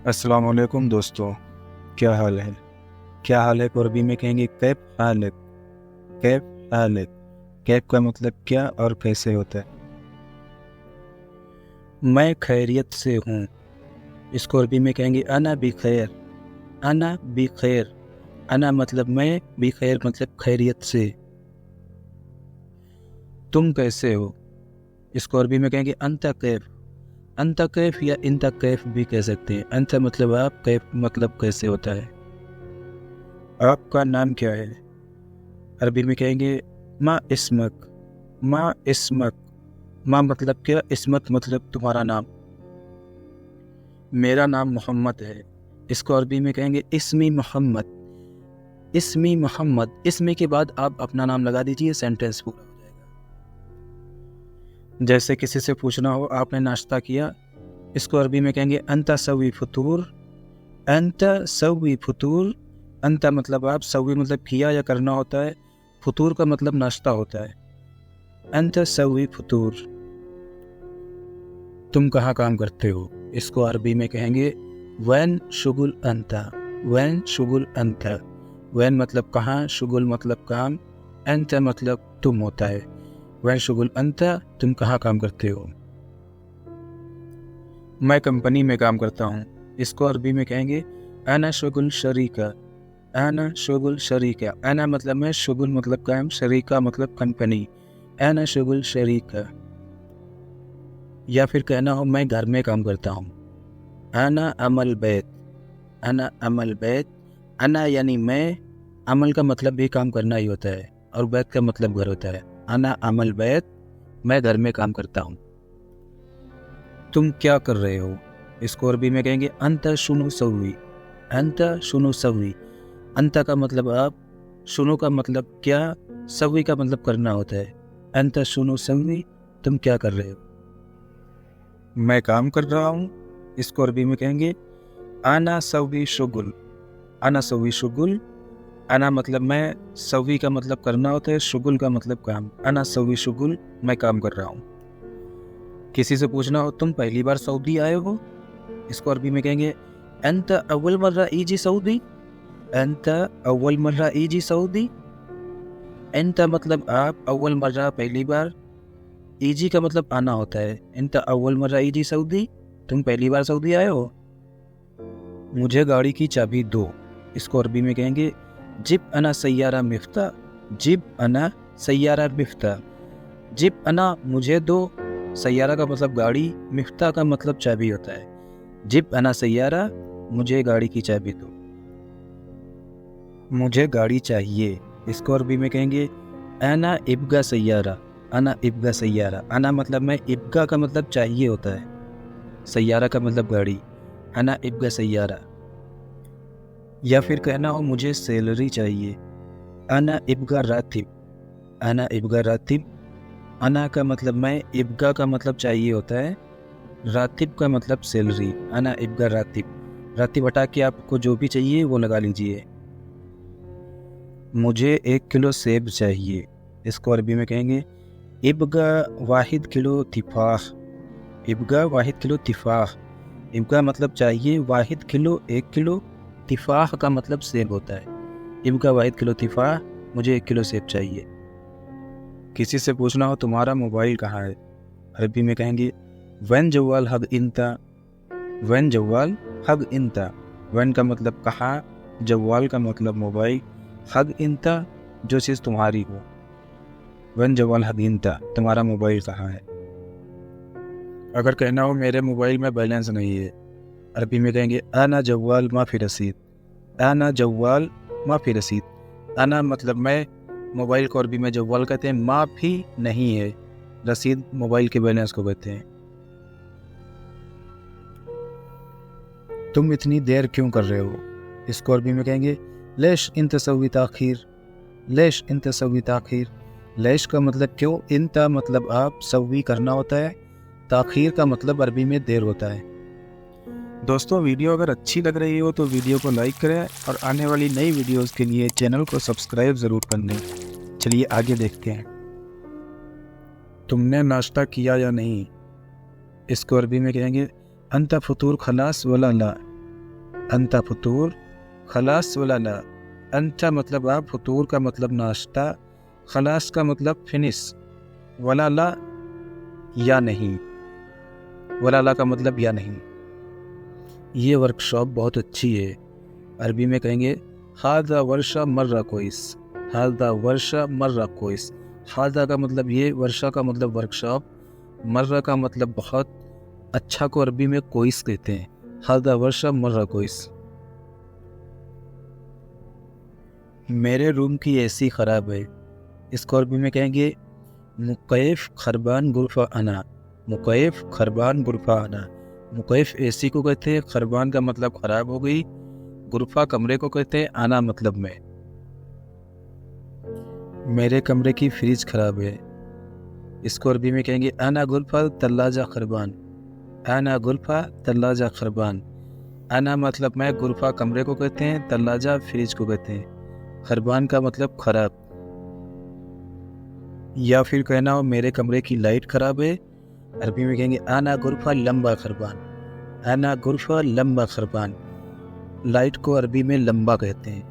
السلام علیکم دوستوں، کیا حال ہے؟ کیا حال ہے کو عربی میں کہیں گے کیف حالک۔ کیف حالک، کیف کا مطلب کیا اور کیسے ہوتا ہے۔ میں خیریت سے ہوں، اس کو عربی میں کہیں گے انا بخیر۔ انا بخیر، انا مطلب میں، بخیر مطلب خیریت سے۔ تم کیسے ہو، اس کو عربی میں کہیں گے انت کیف۔ انت کیف یا انت کیف بھی کہہ سکتے ہیں۔ انت مطلب آپ، کیف مطلب کیسے ہوتا ہے۔ آپ کا نام کیا ہے، عربی میں کہیں گے ما اسمک۔ ما اسمک، ما مطلب کیا، اسمک مطلب تمہارا نام۔ میرا نام محمد ہے، اس کو عربی میں کہیں گے اسمی محمد۔ اسمی محمد، اسمی کے بعد آپ اپنا نام لگا دیجئے، سینٹینس پورا ہو جائے گا۔ جیسے کسی سے پوچھنا ہو آپ نے ناشتہ کیا، اس کو عربی میں کہیں گے انت سوی فطور۔ انت سوی فطور، انت مطلب آپ، سوی مطلب کیا یا کرنا ہوتا ہے، فطور کا مطلب ناشتہ ہوتا ہے۔ انت سوی فطور۔ تم کہاں کام کرتے ہو، اس کو عربی میں کہیں گے وین شغل انت۔ وین شغل انت، وین مطلب کہاں، شغل مطلب کام، انت مطلب تم ہوتا ہے۔ وین شغل انت، تم کہاں کام کرتے ہو۔ میں کمپنی میں کام کرتا ہوں، اس کو عربی میں کہیں گے انا شغل شریکہ۔ انا شغل شریکہ، انا مطلب میں، شغل مطلب کام، شریکہ مطلب کمپنی۔ انا شغل شریکہ۔ یا پھر کہنا ہو میں گھر میں کام کرتا ہوں، انا عمل بیت۔ انا عمل بیت، انا یعنی میں، عمل کا مطلب بھی کام کرنا ہی ہوتا ہے، اور بیت کا مطلب گھر ہوتا ہے۔ انا عمل بیت، میں گھر میں کام کرتا ہوں۔ تم کیا کر رہے ہو، اس کو عربی میں کہیں گے انت شنو سوی۔ انت شنو سوی، انت کا مطلب آپ، شنو کا مطلب کیا، سوی کا مطلب کرنا ہوتا ہے۔ انت شنو سوی، تم کیا کر رہے ہو۔ میں کام کر رہا ہوں، اس کو عربی میں کہیں گے انا سوی شغل۔ انا سوی شغل، انا مطلب میں، سوی کا مطلب کرنا ہوتا ہے، شغل کا مطلب کام۔ انا سوی شغل، میں کام کر رہا ہوں۔ کسی سے پوچھنا ہو تم پہلی بار سعودی آئے ہو، اس کو عربی میں کہیں گے انت اول مرہ ایجی سعودی۔ انت اول مرہ ایجی سعودی، انت مطلب آپ، اول مرہ پہلی بار، ایجی کا مطلب آنا ہوتا ہے۔ انت اول مرہ ایجی سعودی، تم پہلی بار سعودی آئے ہو۔ مجھے گاڑی کی چابی دو، اس کو عربی میں کہیں گے جب انا سیارہ مفتاح۔ جب انا سیارہ مفتاح، جب انا مجھے دو، سیارہ کا مطلب گاڑی، مفتاح کا مطلب چابی ہوتا ہے۔ جب انا سیارہ، مجھے گاڑی کی چابی دو۔ مجھے گاڑی چاہیے، اس کو عربی میں کہیں گے انا ابغى سیارہ۔ انا ابغى سیارہ، انا مطلب میں، ابغى کا مطلب چاہیے ہوتا ہے، سیارہ کا مطلب گاڑی۔ انا ابغى سیارہ۔ یا پھر کہنا ہو مجھے سیلری چاہیے، انا ابغى راتب۔ انا ابغى راتب، انا کا مطلب میں، ابغى کا مطلب چاہیے ہوتا ہے، راتب کا مطلب سیلری۔ انا ابغى راتب، راتب ہٹا کے آپ کو جو بھی چاہیے وہ لگا لیجئے۔ مجھے 1 کلو سیب چاہیے، اس کو عربی میں کہیں گے ابغى 1 کلو تفاح۔ ابغى 1 کلو تفاح، ابغى مطلب چاہیے، 1 کلو 1 کلو، تفاح کا مطلب سیب ہوتا ہے۔ ابغى 1 کلو تفاح، مجھے 1 کلو سیب چاہیے۔ کسی سے پوچھنا ہو تمہارا موبائل کہاں ہے، عربی میں کہیں گے وین جوال حق انتا۔ وین جوال حق انتا، وین کا مطلب کہاں، جوال کا مطلب موبائل، حق انتا جو چیز تمہاری ہو۔ وین جوال حق انتا، تمہارا موبائل کہاں ہے۔ اگر کہنا ہو میرے موبائل میں بیلنس نہیں ہے، عربی میں کہیں گے انا جوال ما فی رسید۔ انا جوال ما فی رسید، انا مطلب میں، موبائل کو عربی میں جوال کہتے ہیں، ما بھی نہیں ہے، رسید موبائل کے بیلنس کو کہتے ہیں۔ تم اتنی دیر کیوں کر رہے ہو، اس کو عربی میں کہیں گے لیش انت سوی تاخیر۔ لیش انت سوی تاخیر، لیش کا مطلب کیوں، انت مطلب آپ، سوی کرنا ہوتا ہے، تاخیر کا مطلب عربی میں دیر ہوتا ہے۔ دوستوں ویڈیو اگر اچھی لگ رہی ہو تو ویڈیو کو لائک کریں، اور آنے والی نئی ویڈیوز کے لیے چینل کو سبسکرائب ضرور کر لیں۔ چلیے آگے دیکھتے ہیں۔ تم نے ناشتہ کیا یا نہیں، اس کو عربی میں کہیں گے انت فطور خلاص ولا لا۔ انتا فطور، خلاص ولا لا؟ انتا مطلب آپ، فطور کا مطلب ناشتہ، خلاص کا مطلب فنش، ولا لا یا نہیں، ولا لا کا مطلب یا نہیں۔ یہ ورک شاپ بہت اچھی ہے، عربی میں کہیں گے ہاذا ورشہ مرہ کوئس، ہاذا ورشہ مرہ کوئس۔ ہاذا کا مطلب یہ، ورشہ کا مطلب ورک شاپ، مرہ کا مطلب بہت، اچھا کو عربی میں کوئس کہتے ہیں، ہاذا ورشہ مرہ کوئس۔ میرے روم کی اے سی خراب ہے، اس کو عربی میں کہیں گے مکیف خربان غرفہ انا، مکیف خربان غرفہ انا۔ مکیف اے سی کو کہتے ہیں، خربان کا مطلب خراب ہو گئی، غرفہ کمرے کو کہتے ہیں، انا مطلب میں۔ میرے کمرے کی فریج خراب ہے، اس کو عربی میں کہیں گے انا غرفہ تلاجہ خربان، انا غرفہ تلاجہ خربان۔ انا مطلب میں، غرفہ کمرے کو کہتے ہیں، تلاجہ فریج کو کہتے ہیں، خربان کا مطلب خراب۔ یا پھر کہنا ہو میرے کمرے کی لائٹ خراب ہے، عربی میں کہیں گے انا غرفہ لمبا خربان، انا غرفہ لمبا خربان۔ لائٹ کو عربی میں لمبا کہتے ہیں۔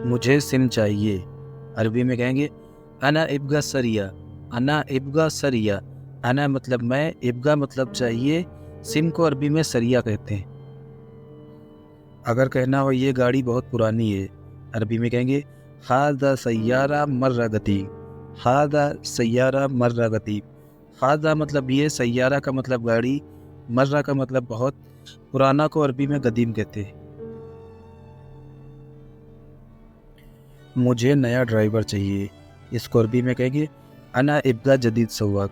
مجھے سم چاہیے، عربی میں کہیں گے انا ابغى سریہ، انا ابغى سریہ۔ انا مطلب میں، ابغى مطلب چاہیے، سم کو عربی میں سریہ کہتے ہیں۔ اگر کہنا ہو یہ گاڑی بہت پرانی ہے، عربی میں کہیں گے ھذا سیارہ مرہ قدیم، ھذا سیارہ مرہ قدیم۔ ھذا مطلب یہ، سیارہ کا مطلب گاڑی، مرہ کا مطلب بہت، پرانا کو عربی میں قدیم کہتے ہیں۔ مجھے نیا ڈرائیور چاہیے، اس کو عربی میں کہیں گے انا ابغى جدید سواق،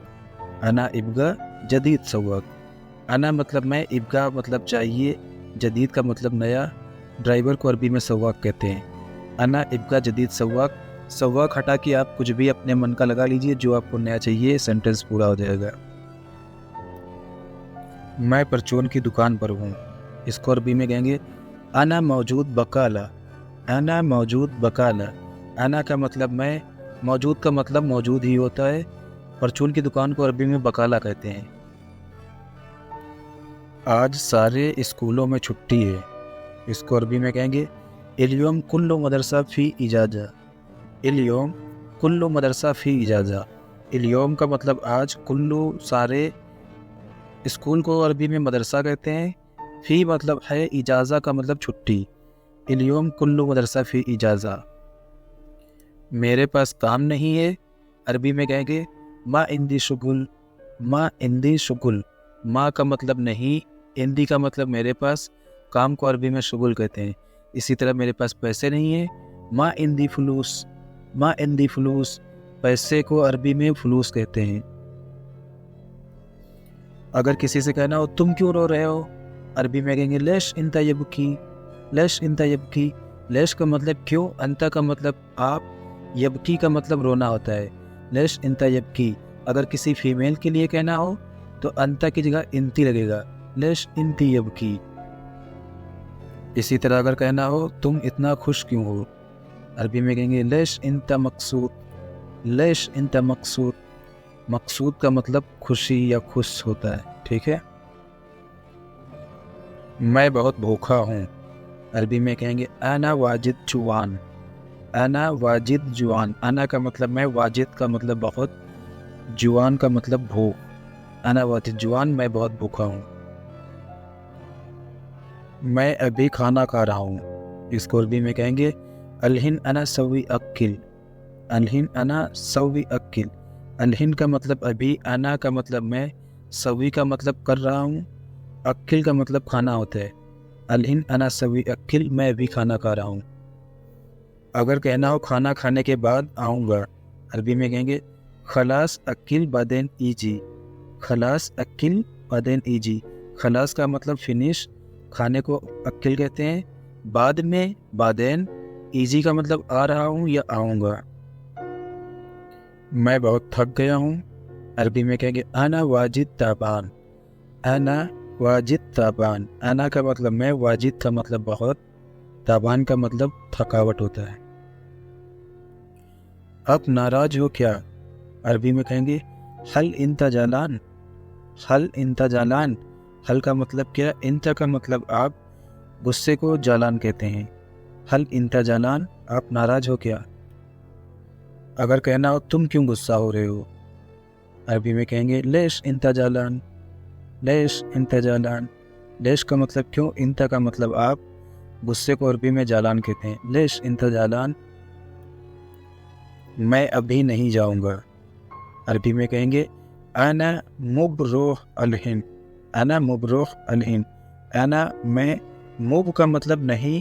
انا ابغى جدید سواق۔ انا مطلب میں، ابغى مطلب چاہیے، جدید کا مطلب نیا، ڈرائیور کو عربی میں سواق کہتے ہیں۔ انا ابغى جدید سواق، سواق ہٹا کے آپ کچھ بھی اپنے من کا لگا لیجئے جو آپ کو نیا چاہیے، سینٹنس پورا ہو جائے گا۔ میں پرچون کی دکان پر ہوں، اس کو عربی میں کہیں گے انا موجود بقالہ، انا موجود بقالہ۔ انا کا مطلب میں، موجود کا مطلب موجود ہی ہوتا ہے، پرچون کی دکان کو عربی میں بقالہ کہتے ہیں۔ آج سارے اسکولوں میں چھٹی ہے، اس کو عربی میں کہیں گے الیوم کل مدرسہ فی اجازہ، الیوم کل مدرسہ فی اجازہ۔ الیوم کا مطلب آج، کلو سارے، اسکول کو عربی میں مدرسہ کہتے ہیں، فی مطلب ہے، اجازہ کا مطلب چھٹی، الیوم کل مدرسہ فی اجازہ۔ میرے پاس کام نہیں ہے، عربی میں کہیں گے ما عندی شغل، ما عندی شغل۔ ما کا مطلب نہیں، عندی کا مطلب میرے پاس، کام کو عربی میں شغل کہتے ہیں۔ اسی طرح میرے پاس پیسے نہیں ہیں، ما عندی فلوس، ما عندی فلوس، پیسے کو عربی میں فلوس کہتے ہیں۔ اگر کسی سے کہنا ہو تم کیوں رو رہے ہو، عربی میں کہیں گے لیش انت یبکی، لیش انت یبکی۔ لیش کا مطلب کیوں، انت کا مطلب آپ، یبکی کا مطلب رونا ہوتا ہے، لیش انت یبکی۔ اگر کسی فیمیل کے لیے کہنا ہو تو انت کی جگہ انتی لگے گا، لیش انتی یبکی۔ اسی طرح اگر کہنا ہو تم اتنا خوش کیوں ہو، عربی میں کہیں گے لیش انت مقصود، لیش انت مقصود۔ مقصود کا مطلب خوشی یا خوش ہوتا ہے، ٹھیک ہے۔ میں بہت بھوکا ہوں، عربی میں کہیں گے انا واجد جوعان، انا واجد جوعان۔ انا کا مطلب میں، واجد کا مطلب بہت، جوعان کا مطلب بھوک، انا واجد جوعان، میں بہت بھوکا ہوں۔ میں ابھی کھانا کھا رہا ہوں، اس کو عربی میں کہیں گے الہن انا سوی اکل، الہن انا سوی اکل۔ الہن کا مطلب ابھی، انا کا مطلب میں، سوی کا مطلب کر رہا ہوں، اکل کا مطلب کھانا ہوتا ہے۔ الہن انا سوی اکل، میں ابھی کھانا کھا رہا ہوں۔ اگر کہنا ہو کھانا کھانے کے بعد آؤں گا، عربی میں کہیں گے خلاص اکل بعدین ایجی، خلاص اکل بعدین ایجی۔ خلاص کا مطلب فنش، کھانے کو اکل کہتے ہیں، بعد میں، بعدین، ایجی کا مطلب آ رہا ہوں یا آؤں گا۔ میں بہت تھک گیا ہوں، عربی میں کہیں گے انا واجد تعبان، انا واجد تعبان۔ انا کا مطلب میں، واجد کا مطلب بہت، تعبان کا مطلب تھکاوٹ ہوتا ہے۔ اب ناراض ہو کیا، عربی میں کہیں گے حل انت جالان، حل انت جالان۔ حل کا مطلب کیا؟ انت کا مطلب آپ غصے کو جالان کہتے ہیں. حل انت جالان، آپ ناراض ہو کیا؟ اگر کہنا ہو تم کیوں غصہ ہو رہے ہو، عربی میں کہیں گے لیش انت جالان. لیش انت جالان، لیش کا مطلب کیوں، انت کا مطلب آپ غصے کو عربی میں جالان کہتے ہیں. لیش انت جالان، میں ابھی نہیں جاؤں گا، عربی میں کہیں گے انا مبروح الہن. انا مبروح الہن، انا میں، مب کا مطلب نہیں،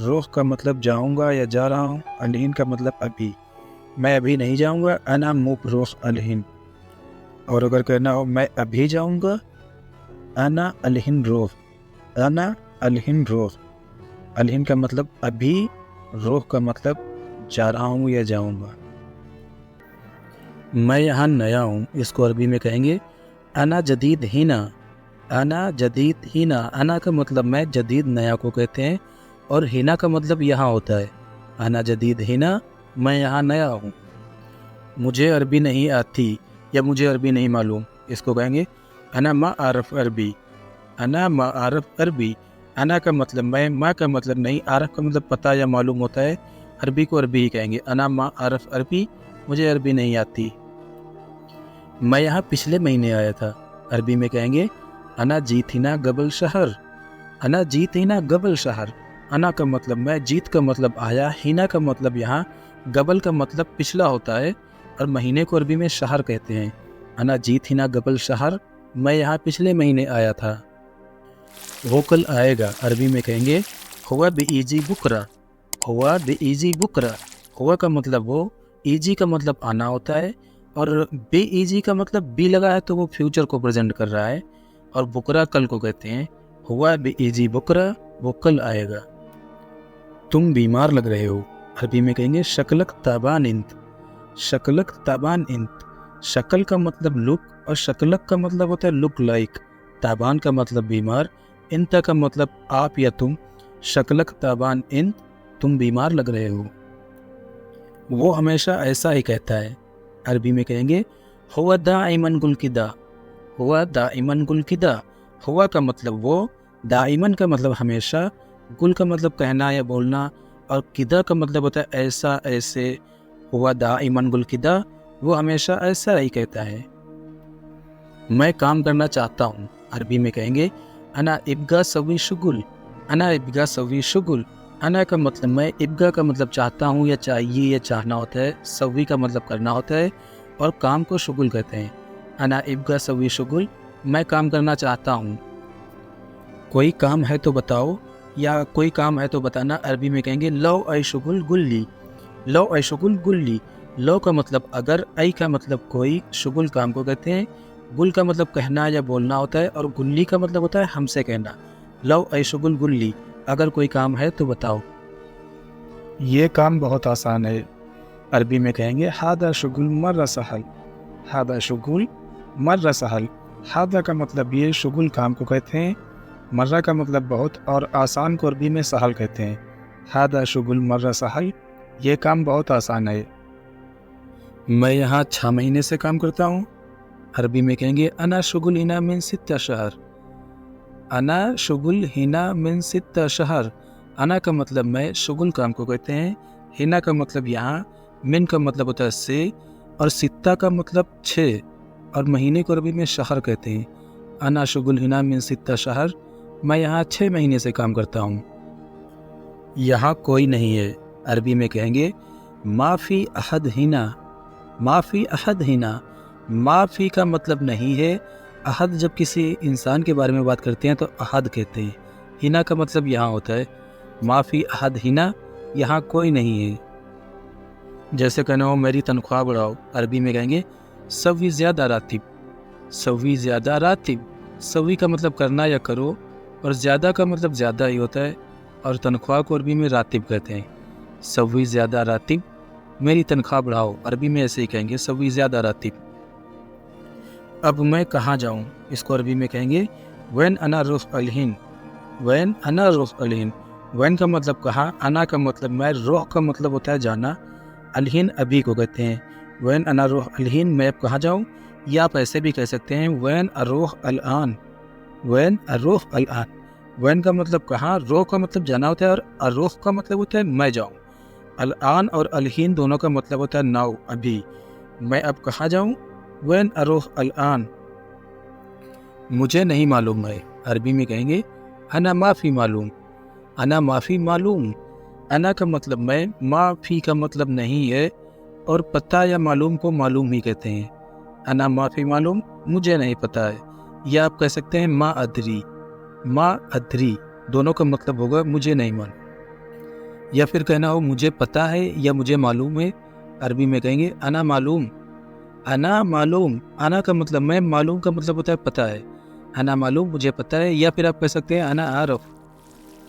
روح کا مطلب جاؤں گا یا جا رہا ہوں، الہن کا مطلب ابھی، میں ابھی نہیں جاؤں گا. انا مبروح الہن. اور اگر کہنا ہو میں ابھی جاؤں گا، انا الہن روح. انا الہن روح، الہن کا مطلب ابھی، روح کا مطلب جا رہا ہوں یا جاؤں گا. میں یہاں نیا ہوں، اس کو عربی میں کہیں گے انا جدید ہینا. انا جدید ہینا، انا کا مطلب میں، جدید نیا کو کہتے ہیں، اور ہینا کا مطلب یہاں ہوتا ہے. انا جدید ہینا، میں یہاں نیا ہوں. مجھے عربی نہیں آتی یا مجھے عربی نہیں معلوم، اس کو کہیں گے انا ما عارف عربی. انا ما عارف عربی، انا کا مطلب میں، ما کا مطلب نہیں، عارف کا مطلب پتہ یا معلوم ہوتا ہے. عربی کو عربی ہی کہیں گے انا ما عارف عربی، مجھے عربی نہیں آتی. میں یہاں پچھلے مہینے آیا تھا، عربی میں کہیں گے انا جیتھینا قبل شہر. انا جیتھینا قبل شہر، انا کا مطلب میں، جیت کا مطلب آیا، ہینا کا مطلب یہاں، قبل کا مطلب پچھلا ہوتا ہے، اور مہینے کو عربی میں شہر کہتے ہیں. انا جیتھینا قبل شہر، میں یہاں پچھلے مہینے آیا تھا. وہ کل آئے گا، عربی میں کہیں گے ہوا بإيجي بکرا. ہوا بإيجي بکرا، ہوا کا مطلب وہ، ایجی کا مطلب آنا ہوتا ہے، اور بإيجي کا مطلب بی لگا ہے تو وہ فیوچر کو پریزنٹ کر رہا ہے، اور بکرا کل کو کہتے ہیں. ہوا بإيجي بکرا، وہ کل آئے گا. تم بیمار لگ رہے ہو، عربی میں کہیں گے شکلک تعبان انت. شکلک تعبان انت، شکل کا مطلب لک، اور شکلک کا مطلب ہوتا ہے لک لائک. تعبان کا مطلب بیمار، انت کا مطلب آپ یا تم. شکلک تعبان انت، تم بیمار لگ رہے ہو. وہ ہمیشہ ایسا ہی کہتا ہے، عربی میں کہیں گے ہوا دائمن گل کی دا. ہوا دائمن گل کی دا، ہوا کا مطلب وہ، دائمن کا مطلب ہمیشہ، گل کا مطلب کہنا یا بولنا، اور کدا کا مطلب ہوتا ہے ایسا، ایسے. ہوا دائمن گل کی دا، وہ ہمیشہ ایسا ہی کہتا ہے. میں کام کرنا چاہتا ہوں، عربی میں کہیں گے انا ابغى سوی شغل. انا ابغى سوی شغل، انا کا مطلب میں، ابغى کا مطلب چاہتا ہوں یا چاہیے یا چاہنا ہوتا ہے، سوی کا مطلب کرنا ہوتا ہے، اور کام کو شغل کہتے ہیں. انا ابغى سوی شغل، میں کام کرنا چاہتا ہوں. کوئی کام ہے تو بتاؤ، یا کوئی کام ہے تو بتانا، عربی میں کہیں گے لو ای شغل قل لی. لو ای شغل قل لی، لو کا مطلب اگر، ای کا مطلب کوئی، شغل کام کو کہتے ہیں، گل کا مطلب کہنا یا بولنا ہوتا ہے، اور گلی کا مطلب ہوتا ہے ہم سے کہنا. لو ای شغل قل لی، اگر کوئی کام ہے تو بتاؤ. یہ کام بہت آسان ہے، عربی میں کہیں گے ھذا شغل مر سہل. ھذا شغل مر سہل، ھذا کا مطلب یہ، شغل کام کو کہتے ہیں، مرہ کا مطلب بہت، اور آسان کو عربی میں سہل کہتے ہیں. ھذا شغل مر سہل، یہ کام بہت آسان ہے. میں یہاں 6 مہینے سے کام کرتا ہوں، عربی میں کہیں گے انا شغل ہنا من 6 شہر. انا شغل ہنا من 6 شہر، انا کا مطلب میں، شغل کام کو کہتے ہیں، ہنا کا مطلب یہاں، من کا مطلب ہوتا ہے سے، اور 6 کا مطلب 6، اور مہینے کو عربی میں شہر کہتے ہیں. انا شغل ہنا من 6 شہر، میں یہاں 6 مہینے سے کام کرتا ہوں. یہاں کوئی نہیں ہے، عربی میں کہیں گے ما فی احد ہنا. ما فی احد ہنا، ما فی کا مطلب نہیں ہے. احد جب کسی انسان کے بارے میں بات کرتے ہیں تو احد کہتے ہیں، ہنا کا مطلب یہاں ہوتا ہے. ما فی احد ہنا، یہاں کوئی نہیں ہے. جیسے کہنا ہو میری تنخواہ بڑھاؤ، عربی میں کہیں گے سوی زیادہ راتب. سوی زیادہ راتب، سوی کا مطلب کرنا یا کرو، اور زیادہ کا مطلب زیادہ ہی ہوتا ہے، اور تنخواہ کو عربی میں راتب کہتے ہیں. سوی زیادہ راتب، میری تنخواہ بڑھاؤ، عربی میں ایسے ہی کہیں گے سوی زیادہ راتب. اب میں کہاں جاؤں، اس کو عربی میں کہیں گے وین انا روح الہن. وین انا روح الہن، وین کا مطلب کہاں، انا کا مطلب میں، روح کا مطلب ہوتا ہے جانا، الہن ابھی کو کہتے ہیں. وین انا روح الہن، میں اب کہاں جاؤں، یا آپ ایسے بھی کہہ سکتے ہیں وین اروح الان. वैन अरोह अलआन, वैन का मतलब कहाँ, रोह का मतलब जाना होता है और अरोह का मतलब होता है मैं जाऊँ। अलआन और अलहीन दोनों का मतलब होता है नाउ, अभी। मैं अब कहाँ जाऊँ? वैन अरोह अलआन, मुझे नहीं मालूम है। अरबी में कहेंगे अना माफ़ी मालूम, अना माफ़ी मालूम। अना का मतलब मैं, माफ़ी का मतलब नहीं है, और पता या मालूम को मालूम ही कहते हैं। अना माफ़ी मालूम, मुझे नहीं पता है। या आप कह सकते हैं मा अदरी, मा अदरी दोनों का मतलब होगा मुझे नहीं मालूम। या फिर कहना हो मुझे पता है या मुझे मालूम है, अरबी में कहेंगे अना मालूम, अना मालूम। अना का मतलब मैं, मालूम का मतलब होता है पता है। अना मालूम, मुझे पता है। या फिर आप कह सकते हैं अना आरफ,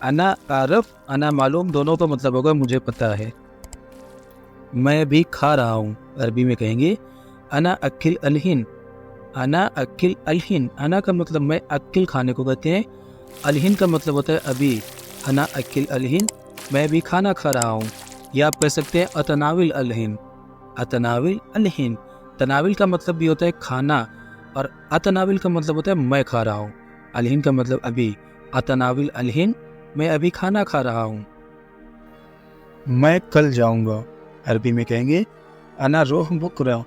अना आरफ, अना मालूम दोनों का मतलब होगा मुझे पता है। मैं भी खा रहा हूँ, अरबी में कहेंगे अना अकिल अलहिन, अना अकिल अलहिन। अना का मतलब मैं, अकिल खाने को कहते हैं, अलहिन का मतलब होता है अभी। अना अकिल अलहिन, मैं भी खाना खा रहा हूँ। या आप कह सकते हैं अतनाविल अलहिन, अतनाविल अलहिन। तनाविल का मतलब भी होता है खाना, और अतनाविल का मतलब होता है मैं खा रहा हूँ। अलहिन का मतलब अभी, अतनाविल अलहिन, मैं अभी खाना खा रहा हूँ। मैं कल जाऊँगा, अरबी में कहेंगे अना रोह बुकरा,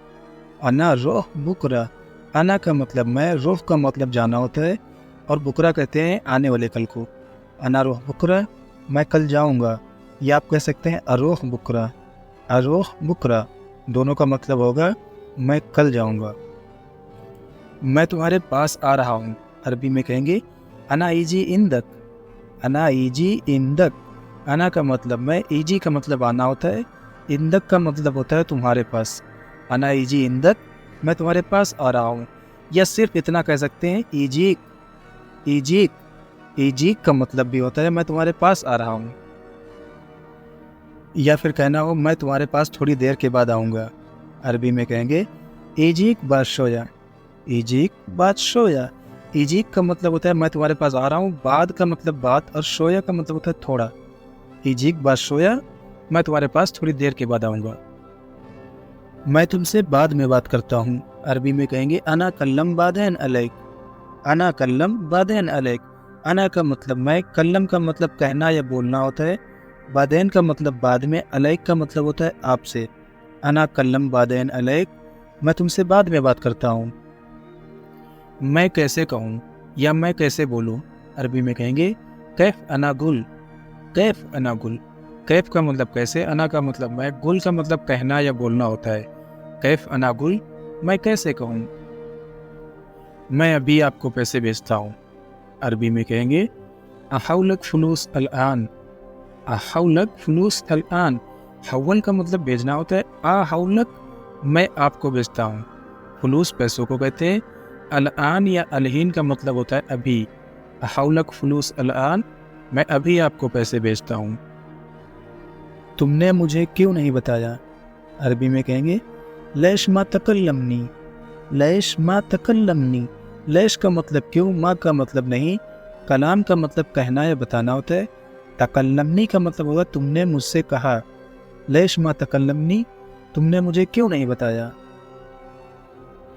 अना रोह बुकरा। अना का मतलब मैं, रोह का मतलब जाना होता है, और बुकरा कहते हैं आने वाले कल को। अना रोह बुकरा, मैं कल जाऊँगा। या आप कह सकते हैं अरोह बुकरा, अरोह बुकरा दोनों का मतलब होगा मैं कल जाऊँगा। मैं तुम्हारे पास आ रहा हूँ, अरबी में कहेंगे अना ईजी इंदक, अना ईजी इंदक। अना का मतलब मैं, ईजी का मतलब आना होता है, इंदक का मतलब होता है तुम्हारे पास। अना ईजी इंदक, मैं तुम्हारे पास आ रहा हूँ। या सिर्फ इतना कह सकते हैं ईजीक, ईजीक, ईजीक का मतलब भी होता है मैं तुम्हारे पास आ रहा हूँ। या फिर कहना हो मैं तुम्हारे पास थोड़ी देर के बाद आऊँगा, अरबी में कहेंगे ईजीक बाद शोया, ईजीक बाद शोया। ईजीक का मतलब होता है मैं तुम्हारे पास आ रहा हूँ, बाद का मतलब बात, और शोया का मतलब होता है थोड़ा। ईजीक बाद शोया, मैं तुम्हारे पास थोड़ी देर के बाद आऊँगा। मैं तुमसे बाद में बात करता हूँ, अरबी में कहेंगे अना कल्लम बादैन अलैक, अना कल्लम बादैन अलैक। अना का मतलब मैं, कल्लम का मतलब कहना या बोलना होता है, बादैन का मतलब बाद में, अलैक का मतलब होता है आपसे। अना कल्लम बादैन अलैक, मैं तुमसे बाद में बात करता हूँ। मैं कैसे कहूँ या मैं कैसे बोलूँ, अरबी में कहेंगे कैफ अना गुल, कैफ अना गुल। कैफ का मतलब कैसे, अना का मतलब मैं, गुल का मतलब कहना या बोलना होता है। कैफ अना गुल, मैं कैसे कहूँ। मैं अभी आपको पैसे भेजता हूँ, अरबी में कहेंगे अहाउलक फुलूस अलआन, अहाउलक फुलूस अलआन। हवल का मतलब भेजना होता है, अहाउलक मैं आपको भेजता हूँ। फुलूस पैसों को कहते हैं। अलआन या अलहीन का मतलब होता है अभी। अहाउलक फुलूस अलआन, मैं अभी आपको पैसे भेजता हूँ। तुमने मुझे क्यों नहीं बताया, अरबी में कहेंगे लैश मा तकल्लमनी, लैश मा तकल्लमनी। लैश का मतलब क्यों, मा का मतलब नहीं, कलाम का मतलब कहना या बताना होता है। तकल्लमनी का मतलब होगा तुमने मुझसे कहा। लैश मा तकल्लमनी, तुमने मुझे क्यों नहीं बताया।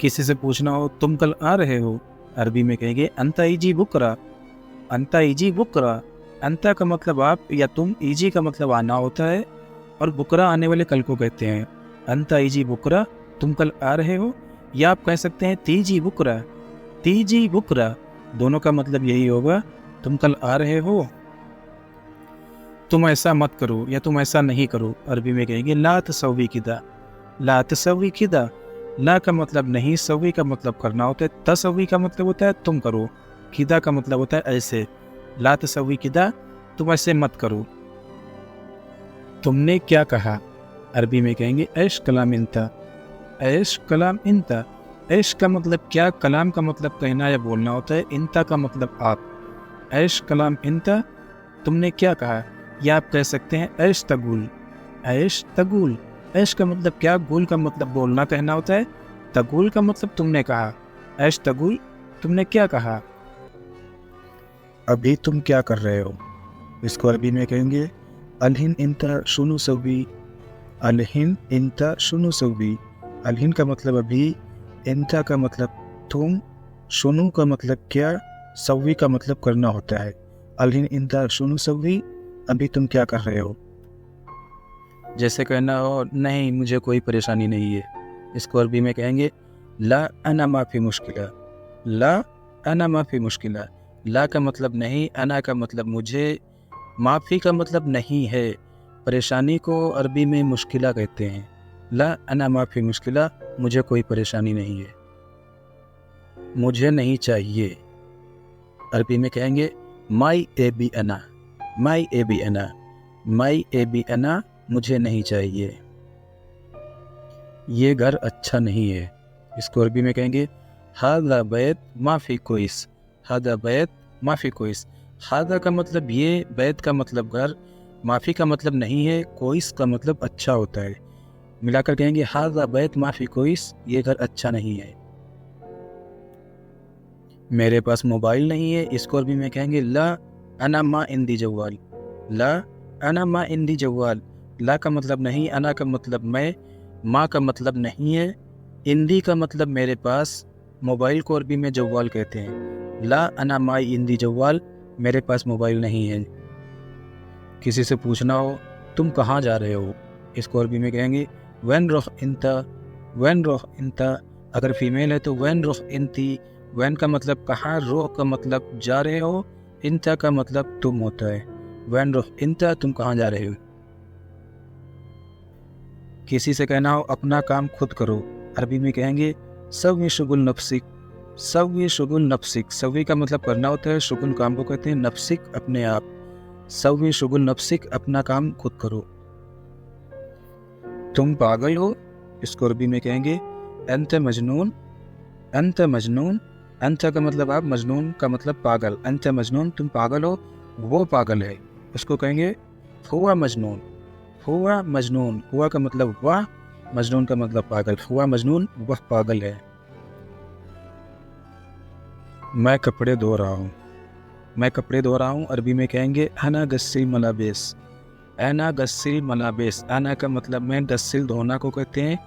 किसी से पूछना हो तुम कल आ रहे हो, अरबी में कहेंगे अंता इजी बुकरा, अंता इजी बुकरा। अंता का मतलब आप या तुम, इजी का मतलब आना होता है, और बुकरा आने वाले कल को कहते हैं। अंता इजी बुकरा, तुम कल आ रहे हो। या आप कह सकते हैं तीजी बुकरा, तीजी बुकरा दोनों का मतलब यही होगा तुम कल आ रहे हो। तुम ऐसा मत करो या तुम ऐसा नहीं करो, अरबी में कहेंगे ला तसवी किदा, ला तसवी किदा। ला का मतलब नहीं, सवी का मतलब करना होता है, तसवी का मतलब होता है तुम करो, किदा का मतलब होता है ऐसे। ला तसवी किदा, तुम ऐसे मत करो। तुमने क्या कहा, अरबी में कहेंगे ऐश कलाम इंता, ऐश कलाम इंता। ऐश का मतलब क्या, कलाम का मतलब कहना या बोलना होता है, इंता का मतलब आप। ऐश कलाम इंता, तुमने क्या कहा। या आप कह सकते हैं ऐश तगुल, ऐश तगुल। ऐश का मतलब क्या, गुल का मतलब बोलना कहना होता है, तगुल का मतलब तुमने कहा। ऐश तगुल, तुमने क्या कहा। अभी तुम क्या कर रहे हो, इसको अरबी में कहेंगे अलहिन इंता शुनु सवी, अलहिन इंता शुनु सवी। अलहिन का मतलब अभी, इंता का मतलब तुम, शुनु का मतलब क्या, सव्वी का मतलब करना होता है। अलहिन इंता शुनु सव्वी, अभी तुम क्या कर रहे हो। जैसे कहना हो नहीं मुझे कोई परेशानी नहीं है, इसको अरबी में कहेंगे ला अना माफ़ी मुश्किला। ला अना माफ़ी मुश्किला। ला का मतलब नहीं, अना का मतलब मुझे, माफ़ी का मतलब नहीं है। परेशानी को अरबी में मुश्किला कहते हैं। ला अना माफ़ी मुश्किला, मुझे कोई परेशानी नहीं है। मुझे नहीं चाहिए, अरबी में कहेंगे माई ए बी अना। माई ए बी अना। माई ए बी अना, मुझे नहीं चाहिए। ये घर अच्छा नहीं है, इसको अरबी में कहेंगे हादा बैत माफ़ी कोइस। हादा बैत माफ़ी कोइस। हादा का मतलब ये, बैत का मतलब घर, माफ़ी का मतलब नहीं है, कोइस का मतलब अच्छा होता है। मिलाकर कहेंगे हादा बैत माफ़ी कोइस, ये घर अच्छा नहीं है। मेरे पास मोबाइल नहीं है, इसको अरबी में कहेंगे ला अना मा इंदी जवाल। ला अना मा इंदी जवाल। ला का मतलब नहीं, अना का मतलब मैं, माँ का मतलब नहीं है, इंदी का मतलब मेरे पास, मोबाइल को अरबी में जवाल कहते हैं। ला अना माई इंदी जवाल, मेरे पास मोबाइल नहीं है। किसी से पूछना हो तुम कहाँ जा रहे हो, इसको अरबी में कहेंगे वैन रोह इंता। वैन रोह इंता, अगर फीमेल है तो वैन रोह इंती। वैन का मतलब कहाँ, रोह का मतलब जा रहे हो, इंता का मतलब तुम होता है। वैन रोह इंता, तुम कहाँ जा रहे हो। किसी से कहना हो अपना काम खुद करो, अरबी में कहेंगे सव्वी शुगुल नफ्सिक। सव्वी शुगुल नफ्सिक। सव्वी का मतलब करना होता है, शुगुल काम को कहते हैं, नफ्सिक अपने आप। सव्वी शुगुल नफ्सिक, अपना काम खुद करो। तुम पागल हो, इसको अरबी में कहेंगे अंत मजनून। अंत मजनून। अंत का मतलब आप, मजनून का मतलब पागल। अंत मजनून, तुम पागल हो, वो पागल है, उसको कहेंगे हुआ मजनून। हुआ मजनून। हुआ का मतलब वह, मजनून का मतलब पागल। हुआ मजनून, वह पागल है। मैं कपड़े धो रहा हूँ। मैं कपड़े धो रहा हूँ, अरबी में कहेंगे अना गस्सिल मलाबिस। अना गस्सिल मलाबिस। अना का मतलब मैं, गस्सिल धोना को कहते हैं,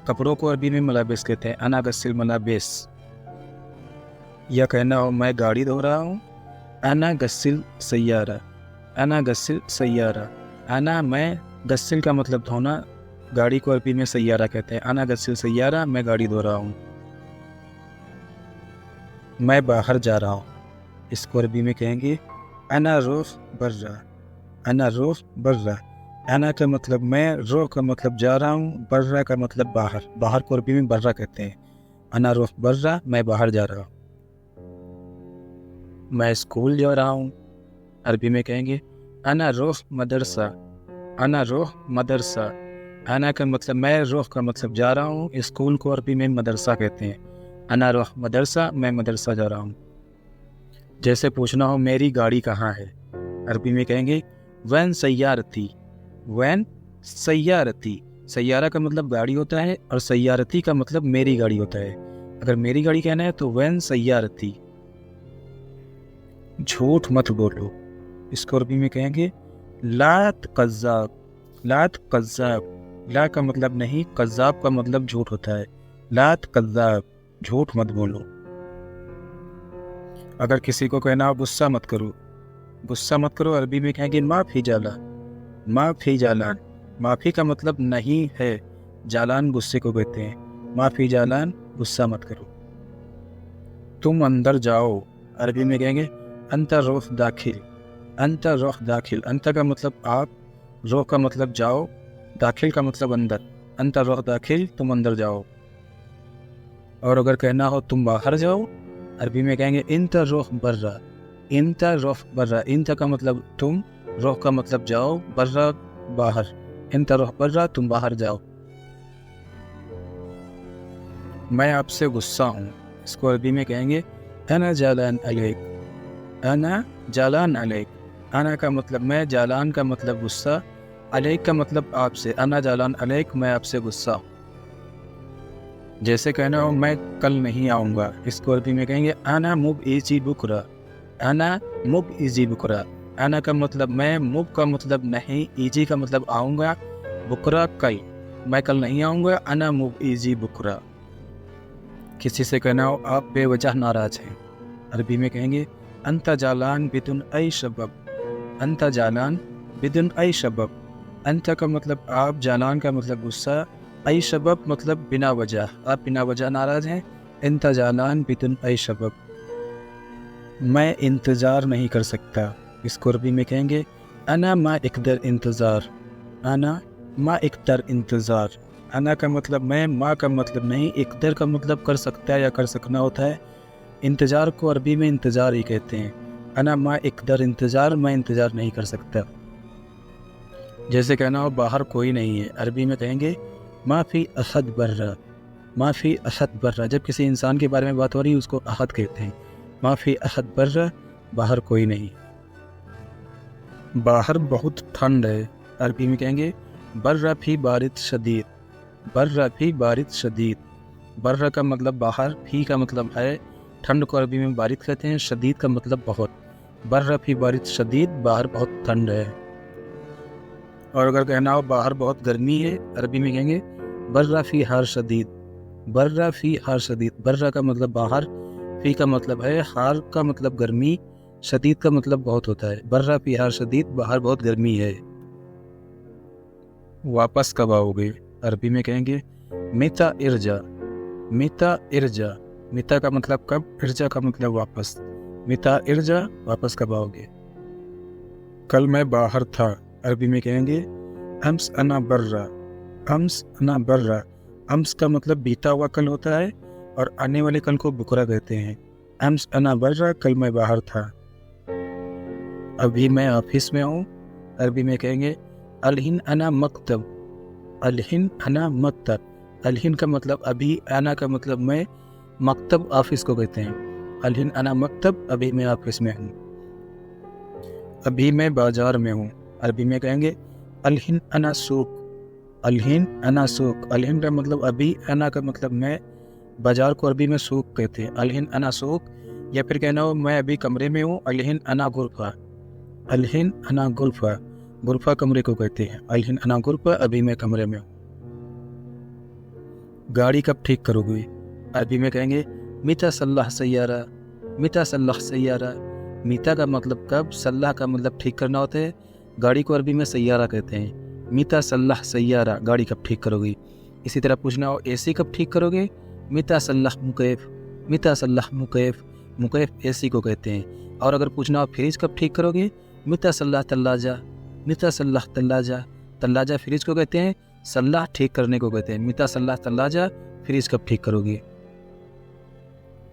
कपड़ों को अरबी में मलाबिस कहते हैं। अना गस्सिल मलाबिस। या कहना हो मैं गाड़ी धो रहा हूँ, अना गस्सिल सैयारा। अना गस्सिल सैयारा। अना मैं, गस्सिल का मतलब धोना, गाड़ी को अरबी में सैयारा कहते हैं। अना गस्सिल सैयारा, मैं गाड़ी धो रहा हूँ। मैं बाहर जा रहा हूँ, इसको अरबी में कहेंगे अना रोह बर्रा। अना रोह बर्रा। अना का मतलब मैं, रोह का मतलब जा रहा हूँ, बर्रा का मतलब बाहर। बाहर को अरबी में बर्रा कहते हैं। अना रोह बर्रा, मैं बाहर जा रहा हूँ। मैं स्कूल जा रहा हूँ, अरबी में कहेंगे अना रोह मदरसा। अना रोह मदरसा। अना का मतलब मैं, रोह का मतलब जा रहा हूँ, स्कूल को अरबी में मदरसा कहते हैं। अना रोह मदरसा, मैं मदरसा जा रहा हूँ। जैसे पूछना हो मेरी गाड़ी कहाँ है, अरबी में कहेंगे वैन सैयारती। वैन सैयारती। सैयारा का मतलब गाड़ी होता है, और सैयारती का मतलब मेरी गाड़ी होता है। अगर मेरी गाड़ी कहना है तो वैन सैयारती। झूठ मत बोलो, इसको अरबी में कहेंगे लात कज़्ज़ाब। लात कज़्ज़ाब। ला का मतलब नहीं, कज़्ज़ाब का मतलब झूठ होता है। लात कज़्ज़ाब, झूठ मत बोलो। अगर किसी को कहना हो गुस्सा मत करो, गुस्सा मत करो, अरबी में कहेंगे माफ़ी जाला। माफ़ी जालान। माफ़ी का मतलब नहीं है, जालान गुस्से को कहते हैं। माफ़ी जालान, गुस्सा मत करो। तुम अंदर जाओ, अरबी में कहेंगे अंत रोह दाखिल। अंत रोह दाखिल। अंत का मतलब आप, रोह का मतलब जाओ, दाखिल का मतलब अंदर। अंत रोह दाखिल, तुम अंदर जाओ। और अगर कहना हो तुम बाहर जाओ, अरबी में कहेंगे इंत रोह बर्रा। इंत रोह बर्रा। इंत का मतलब तुम, रोह का मतलब जाओ, बर्रा बाहर। इंत रोह बर्रा, तुम बाहर जाओ। मैं आपसे गुस्सा हूँ, इसको अरबी में कहेंगे अना जालान अलैक। अना जालान अलैक। अना का मतलब मैं, जालान का मतलब गुस्सा, अलैक का मतलब आपसे। अना जालान अलैक, मैं आपसे गुस्सा हूँ। जैसे कहना हो मैं कल नहीं आऊँगा, इसको अरबी में कहेंगे अना मुब इजी बुकरा। अना मुब इजी बुकरा। अना का मतलब मैं, मुब का मतलब नहीं, इजी का मतलब आऊँगा, बुकरा कल, मैं कल नहीं आऊँगा। अना मुब इजी बुकरा। किसी से कहना हो आप बेवजह नाराज़ हैं, अरबी में कहेंगे अंता जालान बिदुन आई सबब, अंता जालान बिदुन आई सबब। अंता का मतलब आप, जालान का मतलब गुस्सा, आई सबब मतलब बिना वजह, आप बिना वजह नाराज हैं। अंता जालान बिदुन आई सबब। मैं इंतज़ार नहीं कर सकता, इसको अरबी में कहेंगे अना मा इकदर इंतज़ार, अना मा इकदर इंतज़ार। अना का मतलब मैं, मा का मतलब नहीं, इकदर का मतलब कर सकता है या कर सकना होता है। इंतज़ार को अरबी में इंतज़ार ही कहते हैं। अना मा इकदर इंतज़ार, मैं इंतज़ार नहीं कर सकता। जैसे कहना हो बाहर कोई नहीं है, अरबी में कहेंगे माफ़ी असद बर्रा, माफ़ी असद बर्रा। जब किसी इंसान के बारे में बात हो रही है उसको अहद कहते हैं। माफ़ी असद बर्रा, बाहर कोई नहीं। बाहर बहुत ठंड है, अरबी में कहेंगे बर्रा फी बारिद शदीद, बर्रा फी बारिद शदीद। बर्रा का मतलब बाहर, फी का मतलब है, ठंड को अरबी में बारिद कहते हैं, शदीद का मतलब बहुत। बर्रा फी बारिद शदीद, बाहर बहुत ठंड है। और अगर कहना हो बाहर बहुत गर्मी है, अरबी में कहेंगे बर्रा फी हार शदीद, बर्रा फी हार शदीद। बर्रा का मतलब बाहर, फी का मतलब है, हार का मतलब गर्मी, शदीद का मतलब बहुत होता है। बर्रा फी हार शदीद, बाहर बहुत गर्मी है। वापस कब आओगे, अरबी में कहेंगे मिता इरजा, मिता इरजा। मिता का मतलब कब, इरजा का मतलब वापस। मिता इरजा, वापस कब आओगे। कल मैं बाहर था, अरबी में कहेंगे अम्स अना बर्रा, अम्स अना बर्रा। अम्स का मतलब बीता हुआ कल होता है और आने वाले कल को बुकरा कहते हैं। अम्स अना बर्रा, कल मैं बाहर था। अभी मैं ऑफिस में हूँ, अरबी में कहेंगे अलहिन अना मकतब, अलहिन अना मकतब। अलहिन का मतलब अभी, अना का मतलब मैं, मकतब ऑफिस को कहते हैं। अलहिन अना मकतब, अभी मैं ऑफिस में हूँ। अभी मैं बाजार में हूँ, अरबी में कहेंगे अलहिन अना सूक, अलहिन अना सूक। अलहिन का मतलब अभी, अना का मतलब मैं, बाजार को अरबी में सूक कहते हैं। अलहिन अना सूक। या फिर कहना हो मैं अभी कमरे में हूँ, अलहिन अना गुरफा, अलहिन अना गुरफा। गुरफा कमरे को कहते हैं। अलहिन अना गुरफा, अभी मैं कमरे में हूँ। गाड़ी कब ठीक करोगे, अरबी में कहेंगे मिता सल्लाह सैयारा, मिता सल्लाह सैयारा। मिता का मतलब कब, सल्लाह का मतलब ठीक करना होता है। गाड़ी को अरबी में सैयारा कहते हैं। मिता सल्लाह सैयारा, गाड़ी कब ठीक करोगे। इसी तरह पूछना हो एसी कब ठीक करोगे, मिता सल्लाह मुकैफ, मिता सल्लाह मुकैफ। मुकैफ एसी को कहते हैं। और अगर पूछना हो फ्रिज कब ठीक करोगे, मिता सल्लाह तल्लाजा, मिता सल्लाह तल्लाजा। तल्लाजा फ्रिज को कहते हैं, सल्लाह ठीक करने को कहते हैं। मिता सल्लाह तल्लाजा, फ्रिज कब ठीक करोगे।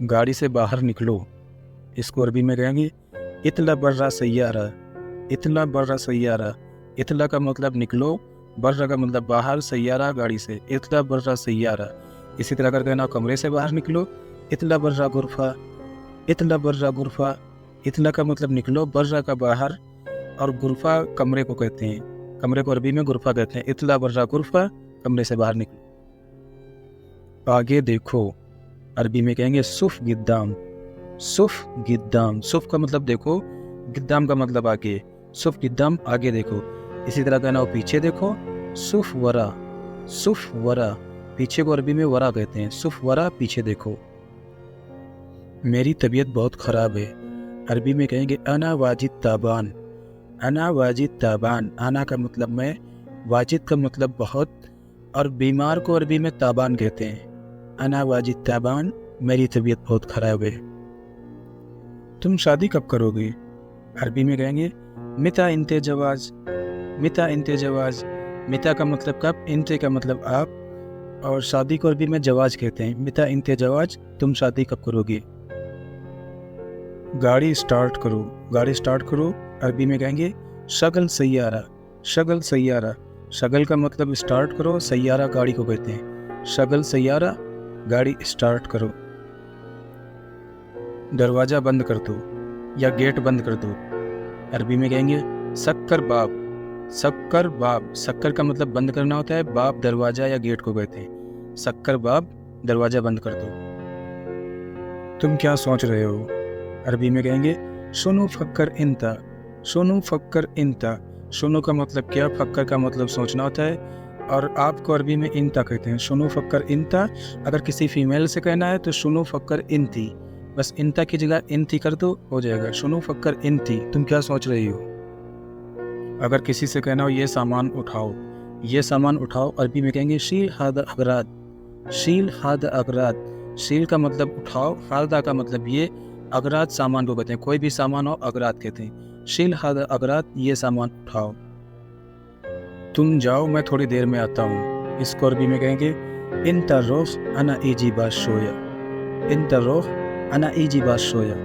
गाड़ी से बाहर निकलो, इसको अरबी में कहेंगे इतला बर्रा सैयारा, इतला बर्रा सैयारा। इतला का मतलब निकलो, बर्रा का मतलब बाहर, सैयारा गाड़ी से। इतला बर्रा सैयारा। इसी तरह अगर कहना कमरे से बाहर निकलो, इतला बर्रा गुरफा, इतला बर्रा गुरफा। इतला का मतलब निकलो, बर्रा का बाहर, और गुरफा कमरे को कहते हैं। कमरे को अरबी में गुरफा कहते हैं। इतला बर्रा गुरफा, कमरे से बाहर निकलो। आगे देखो, अरबी में कहेंगे सुफ गिद्दाम, सुफ गिद्दाम। सुफ का मतलब देखो, गिद्दाम का मतलब आगे। सुफ गिद्दाम, आगे देखो। इसी तरह कहना हो पीछे देखो, सुफ वरा, सुफ वरा। पीछे को अरबी में वरा कहते हैं। सुफ वरा, पीछे देखो। मेरी तबीयत बहुत ख़राब है, अरबी में कहेंगे अना वाजिद ताबान, अना वाजिद ताबान। आना का मतलब मैं, वाजिद का मतलब बहुत, और बीमार को अरबी में ताबान कहते हैं। अना वाजिद ताबान, मेरी तबीयत बहुत ख़राब है। तुम शादी कब करोगे, अरबी में कहेंगे मिता इंते जवाज, मिता इंते जवाज। मिता का मतलब कब, इंते का मतलब आप, और शादी को अरबी में जवाज कहते हैं। मिता इंते जवाज, तुम शादी कब करोगे। गाड़ी स्टार्ट करो, गाड़ी स्टार्ट करो, अरबी में कहेंगे शगल सैयारा, शगल सैयारा। शगल का मतलब स्टार्ट करो, सैयारा गाड़ी को कहते हैं। शगल सैयारा, गाड़ी स्टार्ट करो। दरवाज़ा बंद कर दो या गेट बंद कर दो, अरबी में कहेंगे सक्कर बाब, सक्कर बाब। सक्कर का मतलब बंद करना होता है, बाब दरवाज़ा या गेट को कहते हैं। सक्कर बाब, दरवाज़ा बंद कर दो। तुम क्या सोच रहे हो, अरबी में कहेंगे सुनो फक्कर इंता, सुनो फक्कर इंता। सुनो का मतलब क्या, फक्कर का मतलब सोचना होता है, और आपको अरबी में इंता कहते हैं। सुनो फक्कर इंता। अगर किसी फीमेल से कहना है तो सुनो फक्कर इंती, बस इंता की जगह इंती कर दो, हो जाएगा। शुनू फक्कर इंती, तुम क्या सोच रही हो। अगर किसी से कहना हो ये सामान उठाओ, ये सामान उठाओ, अरबी में कहेंगे शील हाद अगराद। शील हाद अगराद, शील का मतलब उठाओ, हादा का मतलब ये, अगराद सामान को कहते हैं, कोई भी सामान हो अगराद कहते हैं। शील हाद अगराद, ये सामान उठाओ। तुम जाओ मैं थोड़ी देर में आता हूँ, इसको अरबी में कहेंगे इंता रोह अना इजी बात शोया। इंता रोह अना इजी बात शोया।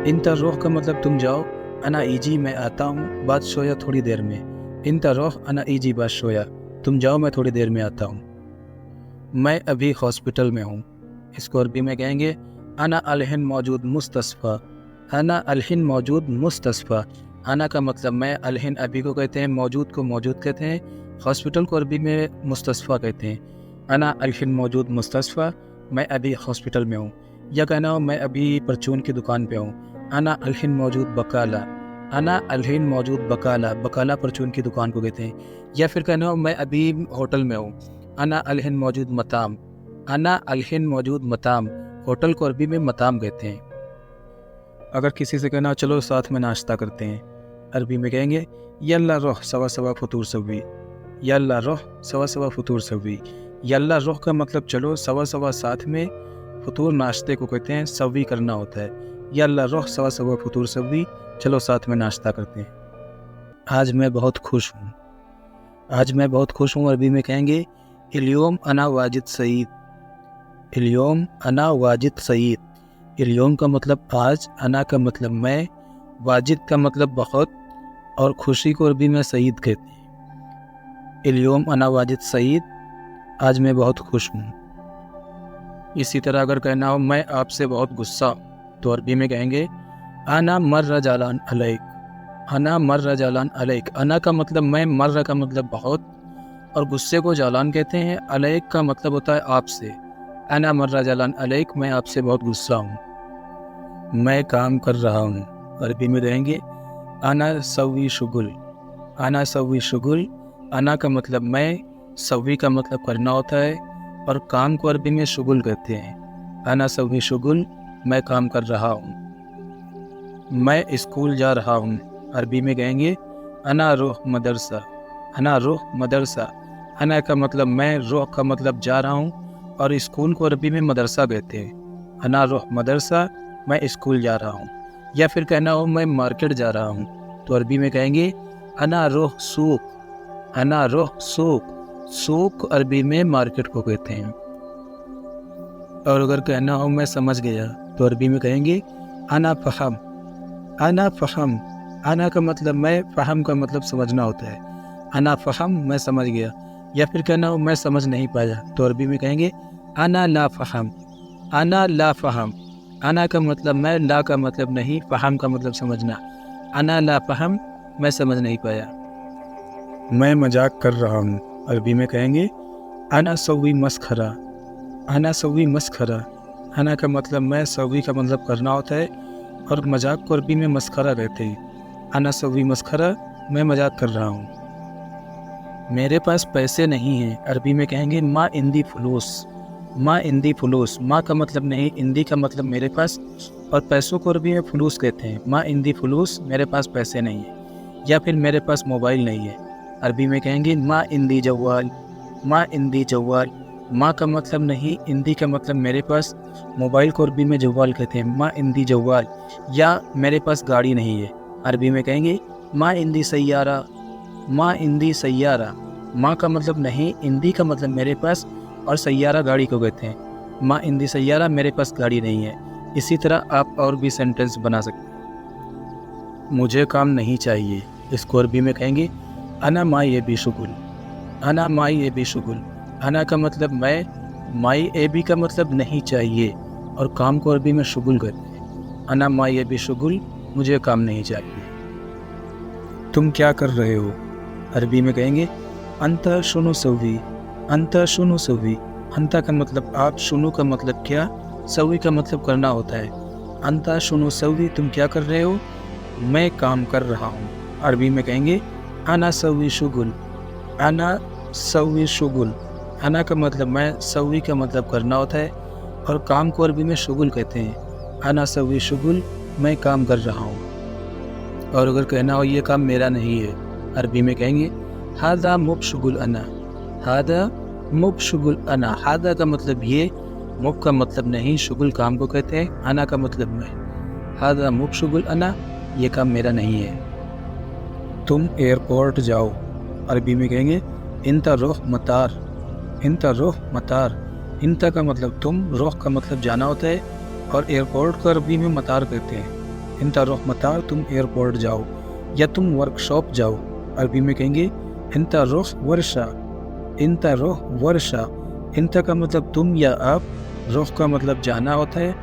इंता रोह का मतलब तुम जाओ, अना इजी मैं आता हूँ, बात शोया थोड़ी देर में। इंता रोह अना इजी बात शोया, तुम जाओ मैं थोड़ी देर में आता हूँ। मैं अभी हॉस्पिटल में हूँ, इसको अरबी में कहेंगे अना अलहिन मौजूद मुस्तस्फा। अना अलहिन मौजूद मुस्तस्फा। अना का मतलब मैं, अलहिन अभी को कहते हैं, मौजूद को मौजूद कहते हैं, हॉस्पिटल को अरबी में मुस्तस्फा कहते हैं। अना अलहिन मौजूद मुस्तस्फा, मैं अभी हॉस्पिटल में हूँ। या कहना हो मैं अभी परचून की दुकान पे हूँ, अना अलहिन मौजूद बकाला। अना अलहिन मौजूद बकाला, बकाला परचून की दुकान को कहते हैं। या फिर कहना हो मैं अभी होटल में हूँ, अना अलहिन मौजूद मताम। अना अलहिन मौजूद मताम, होटल को अरबी में मताम कहते हैं। अगर किसी से कहना हो चलो साथ में नाश्ता करते हैं, अरबी में कहेंगे यल्ला रोह सवा सवा फतूर सवी। यल्ला रोह सवा सवा फतूर सवी। यल्ला रोह का मतलब चलो, सवा सवा साथ में, फतूर नाश्ते को कहते हैं, सवी करना होता है। यल्ला रोह सवा सवा फतूर सवी, चलो साथ में नाश्ता करते हैं। आज मैं बहुत खुश हूँ। आज मैं बहुत खुश हूँ अरबी में कहेंगे इल्योम अना वाजिद सईद। इल्योम अना वाजिद सईद। इल्योम का मतलब आज, अना का मतलब मैं, वाजिद का मतलब बहुत, और खुशी को अरबी में सईद कहते हैं। इल्योम अना वाजिद सईद, आज मैं बहुत खुश हूँ। इसी तरह अगर कहना हो मैं आपसे बहुत गुस्सा, तो अरबी में कहेंगे अना मर्र जालान अलैक। अना मर्र जालान अलैक। अना का मतलब मैं, मर्र का मतलब बहुत, और गुस्से को जालान कहते हैं। अलैक का मतलब होता है आपसे। अना मर्रा जालान अलैक, मैं आपसे बहुत गुस्सा हूँ। मैं काम कर रहा हूँ, अरबी में कहेंगे अना सवी शुगुल। अना सवी शुगुल। अना का मतलब मैं, सवी का मतलब करना होता है, और काम को अरबी में शुगुल कहते हैं। अना सवी शुगुल, मैं काम कर रहा हूँ। मैं स्कूल जा रहा हूँ, अरबी में कहेंगे अना रोह मदरसा। अना रोह मदरसा। अना का मतलब मैं, रोह का मतलब जा रहा हूँ, और स्कूल को अरबी में मदरसा कहते हैं। अना रोह मदरसा, मैं स्कूल जा रहा हूँ। या फिर कहना हो मैं मार्केट जा रहा हूँ, तो अरबी में कहेंगे अना रोह सूक। अना रोह सूक। सूक अरबी में मार्केट को कहते हैं। और अगर कहना हो मैं समझ गया, तो अरबी में कहेंगे अना फहम। अना फहम। अना का मतलब मैं, फहम का मतलब समझना होता है। अना फहम, मैं समझ गया। या फिर कहना हो मैं समझ नहीं पाया, तो अरबी में कहेंगे अना ला फहम। अना ला फहम। अना का मतलब मैं, ला का मतलब नहीं, फहम का मतलब समझना। अना ला फहम, मैं समझ नहीं पाया। मैं मजाक कर रहा हूँ, अरबी में कहेंगे अना सवी मस्खरा। अना सवी मस्खरा। अना का मतलब मैं, सवी का मतलब करना होता है, और मजाक को अरबी में मस्खरा कहते हैं। अना सवी मस्खरा, मैं मजाक कर रहा हूँ। मेरे पास पैसे नहीं हैं, अरबी में कहेंगे माँ इंदी फुलूस। माँ इंदी फुलूस। माँ का मतलब नहीं, इंदी का मतलब मेरे पास, और पैसों को अरबी में फुलूस कहते हैं। माँ इंदी फुलूस, मेरे पास पैसे नहीं है। या फिर मेरे पास मोबाइल नहीं है, अरबी में कहेंगे माँ इंदी जवाल। माँ इंदी जवाल। माँ का मतलब नहीं, इंदी का मतलब मेरे पास, मोबाइल को अरबी में जवाल कहते हैं। माँ इंदी जवाल। या मेरे पास गाड़ी नहीं है, अरबी में कहेंगे माँ इंदी सैयारा। माँ इंदी सैयारा। माँ का मतलब नहीं, इंदी का मतलब मेरे पास, और सैयारा गाड़ी को कहते हैं। माँ इंदी सैयारा, मेरे पास गाड़ी नहीं है। इसी तरह आप और भी सेंटेंस बना सकते हैं। मुझे काम नहीं चाहिए, इसको अरबी में कहेंगे अना माई ए बी शुगुल। अना माई ए बी शुगुल। अना का मतलब मैं, माई ए बी का मतलब नहीं चाहिए, और काम को अरबी में शुगुल कहते हैं। अना माई ए बी शुगुल, मुझे काम नहीं चाहिए। तुम क्या कर रहे हो, अरबी में कहेंगे अंता शुनु सवी। अंता शुनु सवी। अंता का मतलब आप, शुनु का मतलब क्या, सवी का मतलब करना होता है। अंता शुनु सवी, तुम क्या कर रहे हो, मैं काम कर रहा हूँ। अरबी में कहेंगे अना सवी शुगुल। अना सवी शुगुल। अना का मतलब मैं, सवी का मतलब करना होता है, और काम को अरबी में शुगुल कहते हैं। अना सवी शुगुल, मैं काम कर रहा हूँ। और अगर कहना हो ये काम मेरा नहीं है, अरबी में कहेंगे हादा मुबशुगुल अना, हादा मुबशुगुल अना। हादा का मतलब ये, मुब का मतलब नहीं, शुगुल काम को कहते हैं, अना का मतलब मैं। हादा मुबशुगुल अना, ये काम मेरा नहीं है। तुम एयरपोर्ट जाओ, अरबी में कहेंगे इंता रोह मतार, इंता रोह मतार। इंता का मतलब तुम, रोह का मतलब जाना होता है, और एयरपोर्ट को अरबी में मतार कहते हैं। इंता रोह मतार, तुम एयरपोर्ट जाओ। या तुम वर्कशॉप जाओ, अरबी में कहेंगे इंता रोह वर्षा, इंता रोह वर्षा। इंता का मतलब तुम या आप, रोह का मतलब जाना होता है,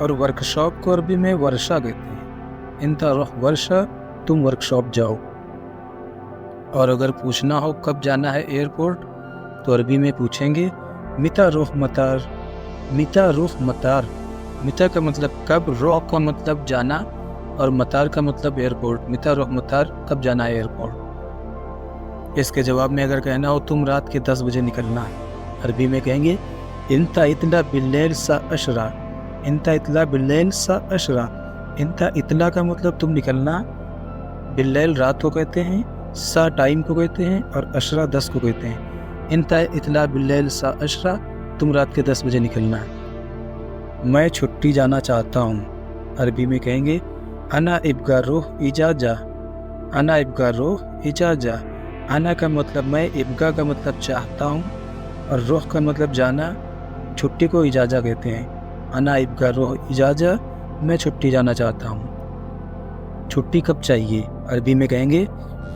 और वर्कशॉप को अरबी में वर्षा कहते हैं। इंता रोह वर्षा, तुम वर्कशॉप जाओ। और अगर पूछना हो कब जाना है एयरपोर्ट, तो अरबी में पूछेंगे मिता रोह मतार, मिता रोह मतार। मिता का मतलब कब, रोह का मतलब जाना, और मतार का मतलब एयरपोर्ट। मिता रोह मतार, कब जाना है एयरपोर्ट। इसके जवाब में अगर कहना हो तुम रात के 10 बजे निकलना, अरबी में कहेंगे इंता इतला बिल्लैल सा अशरा, इंता इतला बिल्लैल सा अशरा। इंता इतला का मतलब तुम निकलना, बिल्लैल रात को कहते हैं, सा टाइम को कहते हैं, और अशरा 10 को कहते हैं। इंता इतला बिल्लैल सा अशरा, तुम रात के 10 बजे निकलना। मैं छुट्टी जाना चाहता हूँ, अरबी में कहेंगे अना इब्गा रोह इजाजा, अना इब्गा रोह इजाजा। अना का मतलब मैं, इब्गा का मतलब चाहता हूँ, और रोह का मतलब जाना, छुट्टी को इजाजा कहते हैं। अना इब्गा रोह इजाजा, मैं छुट्टी जाना चाहता हूँ। छुट्टी कब चाहिए, अरबी में कहेंगे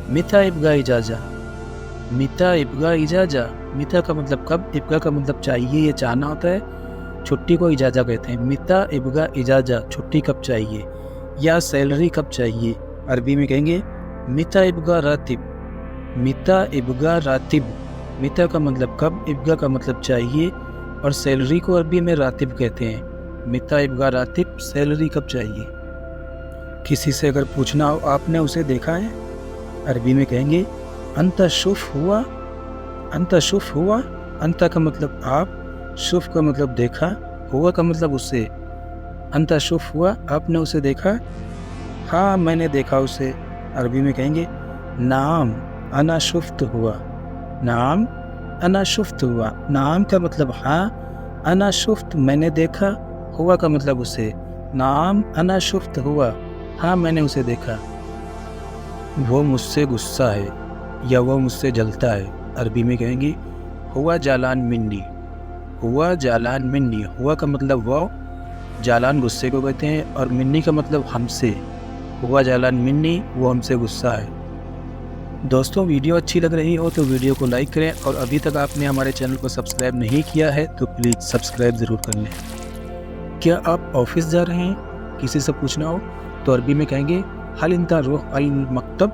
मिता इब्गा इजाजा, मिता इब्गा इजाजा। मिता का मतलब कब, इब्गा का मतलब चाहिए, ये चाहना होता है। छुट्टी को इजाजा कहते हैं। मिता इब्गा इजाजा, छुट्टी कब चाहिए, या सैलरी कब चाहिए, अरबी में कहेंगे मिता इब्गा रातिब, मिता इब्गा रातिब। मिता का मतलब कब, इब्गा का मतलब चाहिए, और सैलरी को अरबी में रातिब कहते हैं। मिता इब्गा रातिब, सैलरी कब चाहिए। किसी से अगर पूछना हो आपने उसे देखा है, अरबी में कहेंगे अंता शुफ हुआ, अंता शुफ हुआ। अंता का मतलब आप, शुफ का मतलब देखा, हुआ का मतलब उससे। अंता शुफ हुआ, आपने उसे देखा। हाँ मैंने देखा उसे, अरबी में कहेंगे नाम अना शुफ्त हुआ, नाम अना शुफ्त हुआ। नाम का मतलब हाँ, अना शुफ्त मैंने देखा, हुआ का मतलब उसे। नाम अना शुफ्त हुआ, हाँ मैंने उसे देखा। वो मुझसे गुस्सा है, या वो मुझसे जलता है, अरबी में कहेंगे हुआ जालान मिन्नी, हुआ जालान मिन्नी। हुआ का मतलब वो, जालान गुस्से को कहते हैं, और मिन्नी का मतलब हमसे। हुआ जालान मिन्नी, वो हमसे गुस्सा है। दोस्तों वीडियो अच्छी लग रही हो तो वीडियो को लाइक करें, और अभी तक आपने हमारे चैनल को सब्सक्राइब नहीं किया है तो प्लीज़ सब्सक्राइब ज़रूर कर लें। क्या आप ऑफिस जा रहे हैं, किसी से पूछना हो तो अरबी में कहेंगे हल इंता रोह अल मकतब,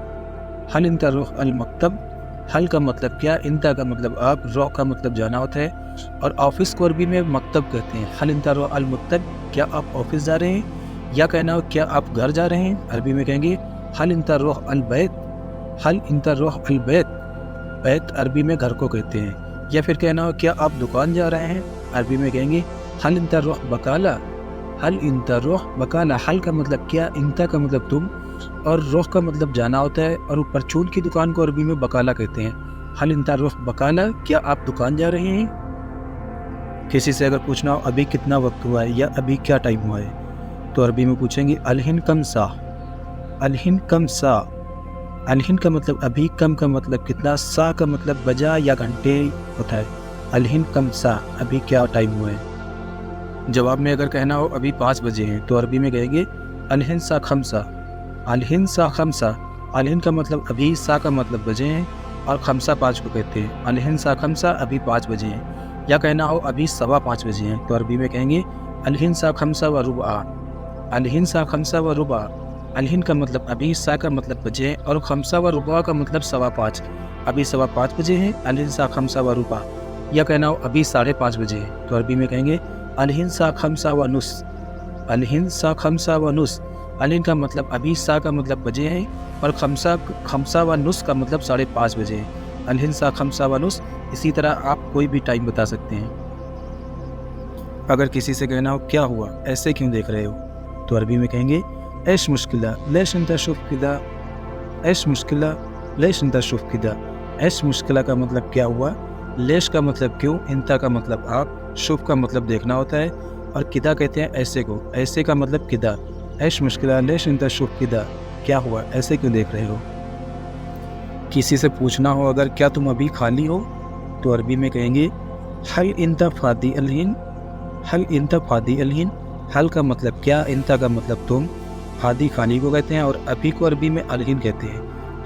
हल इंता रोह अल मकतब। हल का मतलब क्या, इंता का मतलब आप, रोह का मतलब जाना होता है, और ऑफिस को अरबी में मकतब कहते हैं। हल इंता रोह अल मकतब, क्या आप ऑफिस जा रहे हैं। या कहना हो क्या आप घर जा रहे हैं, अरबी में कहेंगे हल इंता रोह अल बैत, हल इंता रोह अल बैत। बैत अरबी में घर को कहते हैं। या फिर कहना हो क्या आप दुकान जा रहे हैं, अरबी में कहेंगे हल इंता रोह बकाला, हल इंता रोह बकाला। हल का मतलब क्या, इंता का मतलब तुम, और रोह का मतलब जाना होता है, और परचून की दुकान को अरबी में बकाला कहते हैं। हल इंता रोह बकाला, क्या आप दुकान जा रहे हैं। किसी से अगर पूछना हो अभी कितना वक्त हुआ है, या अभी क्या टाइम हुआ है, तो अरबी में पूछेंगे अलहिन कम सा, अलहिन कम सा। अलहिन का मतलब अभी, कम का मतलब कितना, सा का मतलब बजा या घंटे होता है। अलहिन कम सा, अभी क्या टाइम हुआ है। जवाब में अगर कहना हो अभी 5 बजे हैं, तो अरबी में कहेंगे अलहिन सा खमसा, अलहिन सा खमसा। अलहिन का मतलब अभी, सा का मतलब बजे हैं, और खमसा 5 को कहते हैं। अलहिन सा खमसा, अभी 5 बजे हैं। या कहना हो अभी 5:15 बजे हैं, तो अरबी में कहेंगे अलहिन सा खमसा व रुबा, अलहिन सा खमसा व रुबा। अलहिन का मतलब अभी, सा का मतलब बजे हैं, और खमसा व रुबा का मतलब 5:15। अभी 5:15 बजे हैं, अलहिन सा खमसा व रुबा। या कहना हो अभी 5:30 बजे हैं, तो अरबी में कहेंगे अलहिन सा खमसा व नुस, अलहिन सा खमसा व नुस। अलहिन का मतलब अभी, सा का मतलब बजे हैं, और खमसा व नुस का मतलब 5:30 बजे हैं। अलहिन सा खमसा व नुस। इसी तरह आप कोई भी टाइम बता सकते हैं। अगर किसी से कहना हो क्या हुआ, ऐसे क्यों देख रहे हो, تو عربی میں کہیں گے ایش مشکلہ لیش انت شوف کدا، ایش مشکلہ لیش انت شوف کدا۔ ایش مشکلہ کا مطلب کیا ہوا، لیش کا مطلب کیوں، انتا کا مطلب آپ، شوف کا مطلب دیکھنا ہوتا ہے، اور کدا کہتے ہیں ایسے کو، ایسے کا مطلب کدا۔ ایش مشکلہ لیش انت شوف کدا، کیا ہوا ایسے کیوں دیکھ رہے ہو۔ کسی سے پوچھنا ہو اگر کیا تم ابھی خالی ہو، تو عربی میں کہیں گے حل انت فاضی الحین، حل انت فاضی الحین۔ حل کا مطلب کیا، انت کا مطلب تم، فاضی خالی کو کہتے ہیں، اور ابھی کو عربی میں الحین کہتے ہیں۔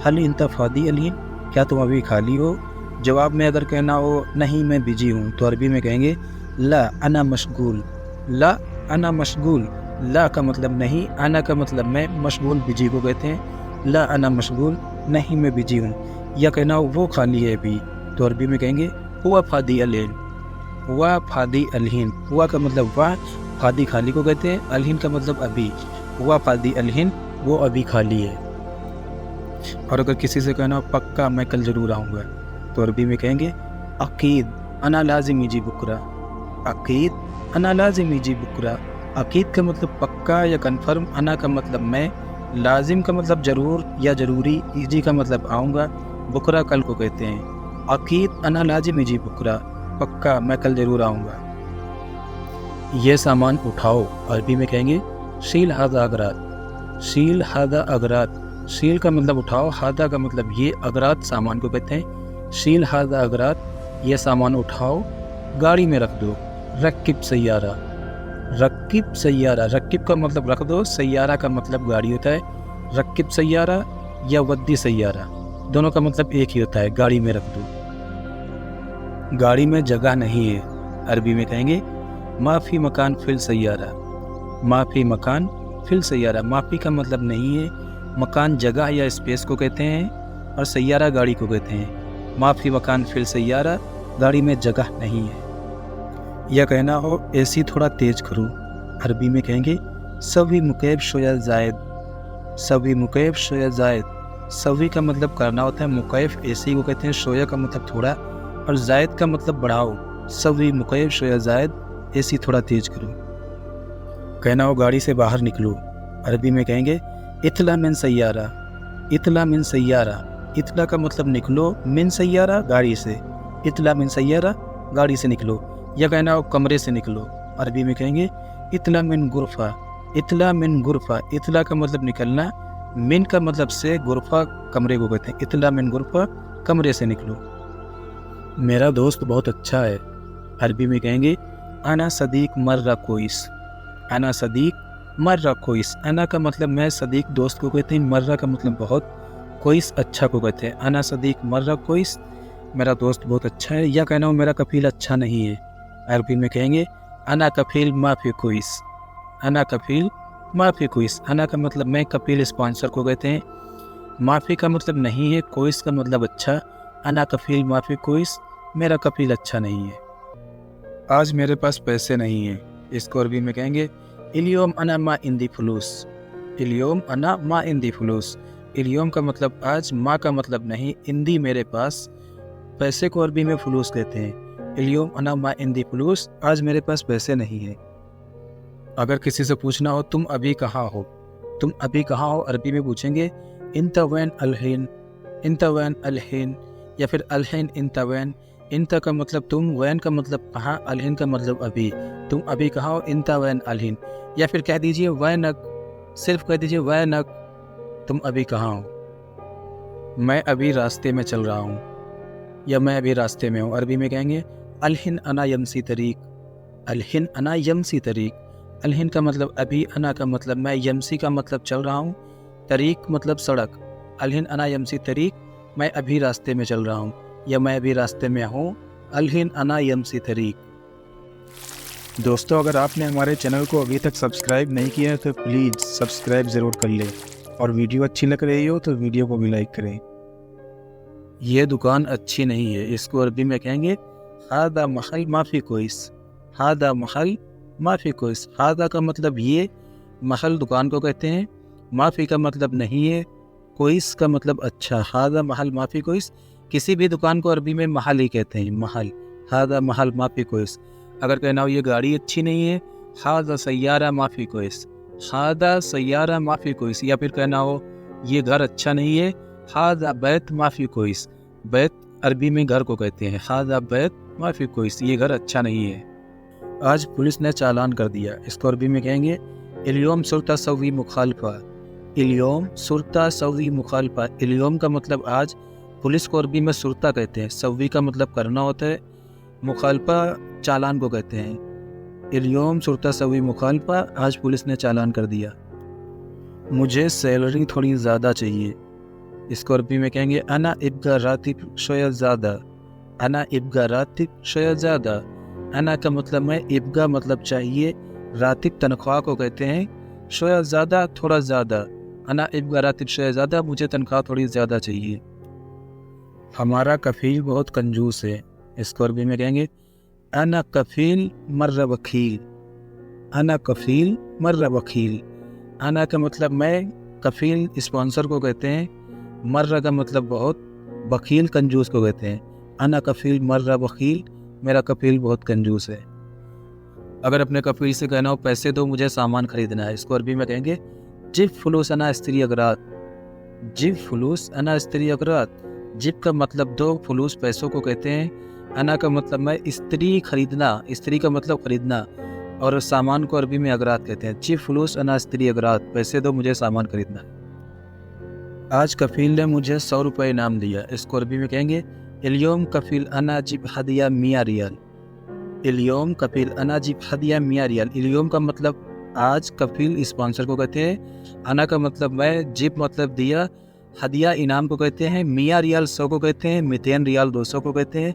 حل انت فاضی الحین، کیا تم ابھی خالی ہو۔ جواب میں اگر کہنا ہو نہیں میں بجی ہوں، تو عربی میں کہیں گے لا انا مشغول، لا انا مشغول۔ لا کا مطلب نہیں، انا کا مطلب میں، مشغول بجی کو کہتے ہیں۔ لا انا مشغول، نہیں میں بجی ہوں۔ یا کہنا ہو وہ خالی ہے ابھی، تو عربی میں کہیں گے ہوا فاضی الحین، ہوا فاضی الحین۔ ہوا کا مطلب وہ، فاضی خالی کو کہتے ہیں، الحین کا مطلب ابھی۔ ہوا فاضی الحین، وہ ابھی خالی ہے۔ اور اگر کسی سے کہنا ہو پکا میں کل ضرور آؤں گا، تو عربی میں کہیں گے اکید انا لازم یجی بکرا، اکید انا لازم یجی بکرا۔ اکید کا مطلب پکا یا کنفرم، انا کا مطلب میں، لازم کا مطلب ضرور یا ضروری، یجی کا مطلب آؤں گا، بکرا کل کو کہتے ہیں۔ اکید انا لازم یجی بکرا، پکا میں کل ضرور آؤں گا۔ یہ سامان اٹھاؤ، عربی میں کہیں گے شیل ھذا اغراض، شیل ھذا اغراض۔ شیل کا مطلب اٹھاؤ، ھذا کا مطلب یہ، اغراض سامان کو کہتے ہیں۔ شیل ھذا اغراض، یہ سامان اٹھاؤ، گاڑی میں رکھ دو۔ رکب سیارہ، رکب سیارہ، رکب کا مطلب رکھ دو، سیارہ کا مطلب گاڑی ہوتا ہے۔ رکب سیارہ یا ودی سیارہ، دونوں کا مطلب ایک ہی ہوتا ہے، گاڑی میں رکھ دو۔ گاڑی میں جگہ نہیں ہے، عربی میں کہیں گے ما فی مکان فی السیارہ، ما فی مکان فی السیارہ۔ ما فی کا مطلب نہیں ہے، مکان جگہ یا اسپیس کو کہتے ہیں، اور سیارہ گاڑی کو کہتے ہیں۔ ما فی مکان فی السیارہ، گاڑی میں جگہ نہیں ہے۔ یا کہنا ہو اے سی تھوڑا تیز کرو، عربی میں کہیں گے سوی مکیف شویہ زائد، سوی مکیف شویہ زائد۔ سوی کا مطلب کرنا ہوتا ہے، مکیف اے سی کو کہتے ہیں، شویہ کا مطلب تھوڑا، اور زائد کا مطلب بڑھاؤ۔ سوی مکیف شویہ زائد، اے سی تھوڑا تیز کرو۔ کہنا ہو گاڑی سے باہر نکلو، عربی میں کہیں گے اطلع من سیارہ، اطلع من سیارہ۔ اطلع کا مطلب نکلو، من سیارہ گاڑی سے، اطلع من سیارہ گاڑی سے نکلو۔ یا کہنا ہو کمرے سے نکلو، عربی میں کہیں گے اطلع من غرفہ، اطلع من غرفہ۔ اطلع کا مطلب نکلنا، من کا مطلب سے، غرفہ کمرے کو کہتے ہیں۔ اطلع من غرفہ، کمرے سے نکلو۔ میرا دوست بہت اچھا ہے، عربی میں کہیں گے انا صدیق مرہ کوئس، انا صدیق مرہ کوئس۔ انا کا مطلب میں، صدیق دوست کو کہتے ہیں، مرہ کا مطلب بہت، کوئس اچھا کو کہتے ہیں۔ انا صدیق مرہ کوئس، میرا دوست بہت اچھا ہے۔ یا کہنا ہو میرا کفیل اچھا نہیں ہے، عربی میں کہیں گے انا کفیل ما فی کوئس، انا کفیل ما فی کوئس۔ انا کا مطلب میں، کفیل اسپانسر کو کہتے ہیں۔ ما فی کا مطلب نہیں ہے، کوئس کا مطلب اچھا۔ انا کفیل ما فی کوئس، میرا کفیل اچھا نہیں ہے۔ آج میرے پاس پیسے نہیں ہیں، اس کو عربی میں کہیں گے الیوم انا ما عندی فلوس، الیوم انا ما عندی فلوس۔ الیوم کا مطلب آج، ما کا مطلب نہیں، عندی میرے پاس، پیسے کو عربی میں فلوس کہتے ہیں۔ الیوم انا ما عندی فلوس، آج میرے پاس پیسے نہیں ہیں۔ اگر کسی سے پوچھنا ہو تم ابھی کہاں ہو، تم ابھی کہاں ہو، عربی میں پوچھیں گے انت وین الحین، انت وین الحین، یا پھر الحین انت وین۔ انت کا مطلب تم، وین کا مطلب کہاں، الحین کا مطلب ابھی۔ تم ابھی کہاں ہو، انت وین الحین۔ یا پھر کہہ دیجئے وینک، صرف کہہ دیجئے وینک، تم ابھی کہاں ہو۔ میں ابھی راستے میں چل رہا ہوں، یا میں ابھی راستے میں ہوں، عربی میں کہیں گے الحین انا یمسی طریق، الحین انا یمسی طریق۔ الحین کا مطلب ابھی، انا کا مطلب میں، یمسی کا مطلب چل رہا ہوں، طریق مطلب سڑک۔ الحین انا یمسی طریق، میں ابھی راستے میں چل رہا ہوں، یا میں ابھی راستے میں ہوں، الحین انا یمسی طریق۔ دوستو، اگر آپ نے ہمارے چینل کو ابھی تک سبسکرائب نہیں کیا ہے تو پلیز سبسکرائب ضرور کر لیں، اور ویڈیو اچھی لگ رہی ہو تو ویڈیو کو بھی لائک کریں۔ یہ دکان اچھی نہیں ہے، اس کو عربی میں کہیں گے ھذا محل ما فی کوئس، ھذا محل ما فی کوئس۔ ھذا کا مطلب یہ، محل دکان کو کہتے ہیں، ما فی کا مطلب نہیں ہے، کوئس کا مطلب اچھا۔ ھذا محل ما فی کوئس، کسی بھی دکان کو عربی میں محل ہی کہتے ہیں، محل۔ ھذا محل ما فی کوئس۔ اگر کہنا ہو یہ گاڑی اچھی نہیں ہے، ھذا سیارہ ما فی کوئس، हादा सैयारा माफी कोइस, या फिर कहना हो ये घर अच्छा नहीं है, हादा बैत माफी कोइस। बैत अरबी में घर को कहते हैं, हादा बैत माफी कोइस, ये घर अच्छा नहीं है। आज पुलिस ने चालान कर दिया, इसको अरबी में कहेंगे इल्योम सुरता सवी मुखालफा। इल्योम सुरता सवी मुखालफा। इल्योम का मतलब आज, पुलिस को अरबी में सुरता कहते हैं, सवी का मतलब करना होता है, मुखालफा चालान को कहते हैं। इल्योम सुरता सवी मुखालफा, आज पुलिस ने चालान कर दिया। मुझे सैलरी थोड़ी ज़्यादा चाहिए, इसको अरबी में कहेंगे अना इब्गा रातिब शोया ज़्यादा। अना इब्गा रातिब शोया ज़्यादा। अना का मतलब मैं, इब्गा मतलब चाहिए, रातिब तनख्वाह को कहते हैं, शोया ज़्यादा थोड़ा ज़्यादा। अना इब्गा रातिब शोया ज़्यादा, मुझे तनख्वाह थोड़ी ज़्यादा चाहिए। हमारा कफील बहुत कंजूस है, इसको अरबी में कहेंगे अना कफील मर्रा वकील। अना कफील मर्रा वकील। अना का मतलब मैं, कफील स्पॉन्सर को कहते हैं, मर्रा का मतलब बहुत, वकील कंजूस को कहते हैं। अना कफील मर्रा वकील, मेरा कफील बहुत कंजूस है। अगर अपने कफील से कहना हो पैसे दो मुझे सामान खरीदना है, इसको अरबी में कहेंगे जिब फुलूस अना स्त्री अगरात। जिब फुलूस अना स्त्री अगरात। जिब का मतलब दो, फुलूस पैसों को कहते हैं, अना का मतलब मैं, स्त्री खरीदना, स्त्री का मतलब खरीदना, और सामान को अरबी में अगरात कहते हैं। जिब फुलूस अना स्त्री अगरात, पैसे दो मुझे सामान खरीदना है। आज कफील ने मुझे 100 रुपये इनाम दिया, इसको अरबी में कहेंगे इल्योम कफील अना जिब हदिया मिया रियाल। इल्योम कफील अना जिब हदिया मिया रियाल। इल्योम का मतलब आज, कफील स्पॉन्सर को कहते हैं, अना का मतलब मैं, जिब मतलब दिया, हदिया इनाम को कहते हैं, मिया रियाल 100 को कहते हैं, 200 रियाल 200 को कहते हैं।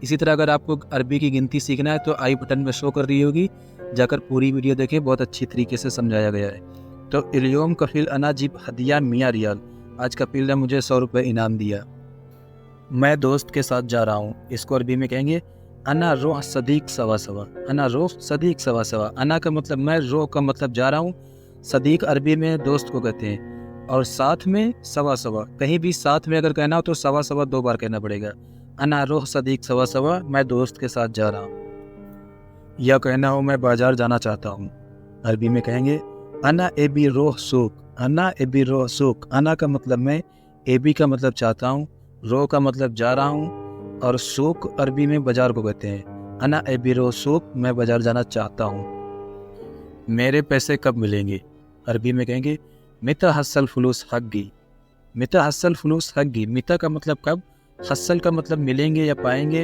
इसी तरह अगर आपको अरबी की गिनती सीखना है तो आई बटन में शो कर रही होगी, जाकर पूरी वीडियो देखें, बहुत अच्छी तरीके से समझाया गया है। तो इल्योम कफील अना जिब हदिया मिया रियाल, आज कफील ने मुझे 100 रुपये इनाम दिया। मैं दोस्त के साथ जा रहा हूँ, इसको अरबी में कहेंगे अना रोह सदीक सवा सवा। अना रोह सदीक सवा सवा। अना का मतलब मैं, रोह का मतलब जा रहा हूँ, सदीक अरबी में दोस्त को कहते हैं, और साथ में सवा सवा। कहीं भी साथ में अगर कहना हो तो सवा सवा 2 बार कहना पड़ेगा। अना रोह सदीक सवा सवा, मैं दोस्त के साथ जा रहा हूँ। या कहना हो मैं बाजार जाना चाहता हूँ, अरबी में कहेंगे अना एबी रोह सूक। अना एबी रोह सूक। अना का मतलब मैं, एबी का मतलब चाहता हूँ, रो का मतलब जा रहा हूँ, और सूक अरबी में बाजार को कहते हैं। अना एबी रोह सूक, मैं बाजार जाना चाहता हूँ। मेरे पैसे कब मिलेंगे, अरबी में कहेंगे मिता हसल फुलूस हग्गी। मिता हसल फुलूस हग्गी। मिता का मतलब कब, हसल का मतलब मिलेंगे या पाएंगे,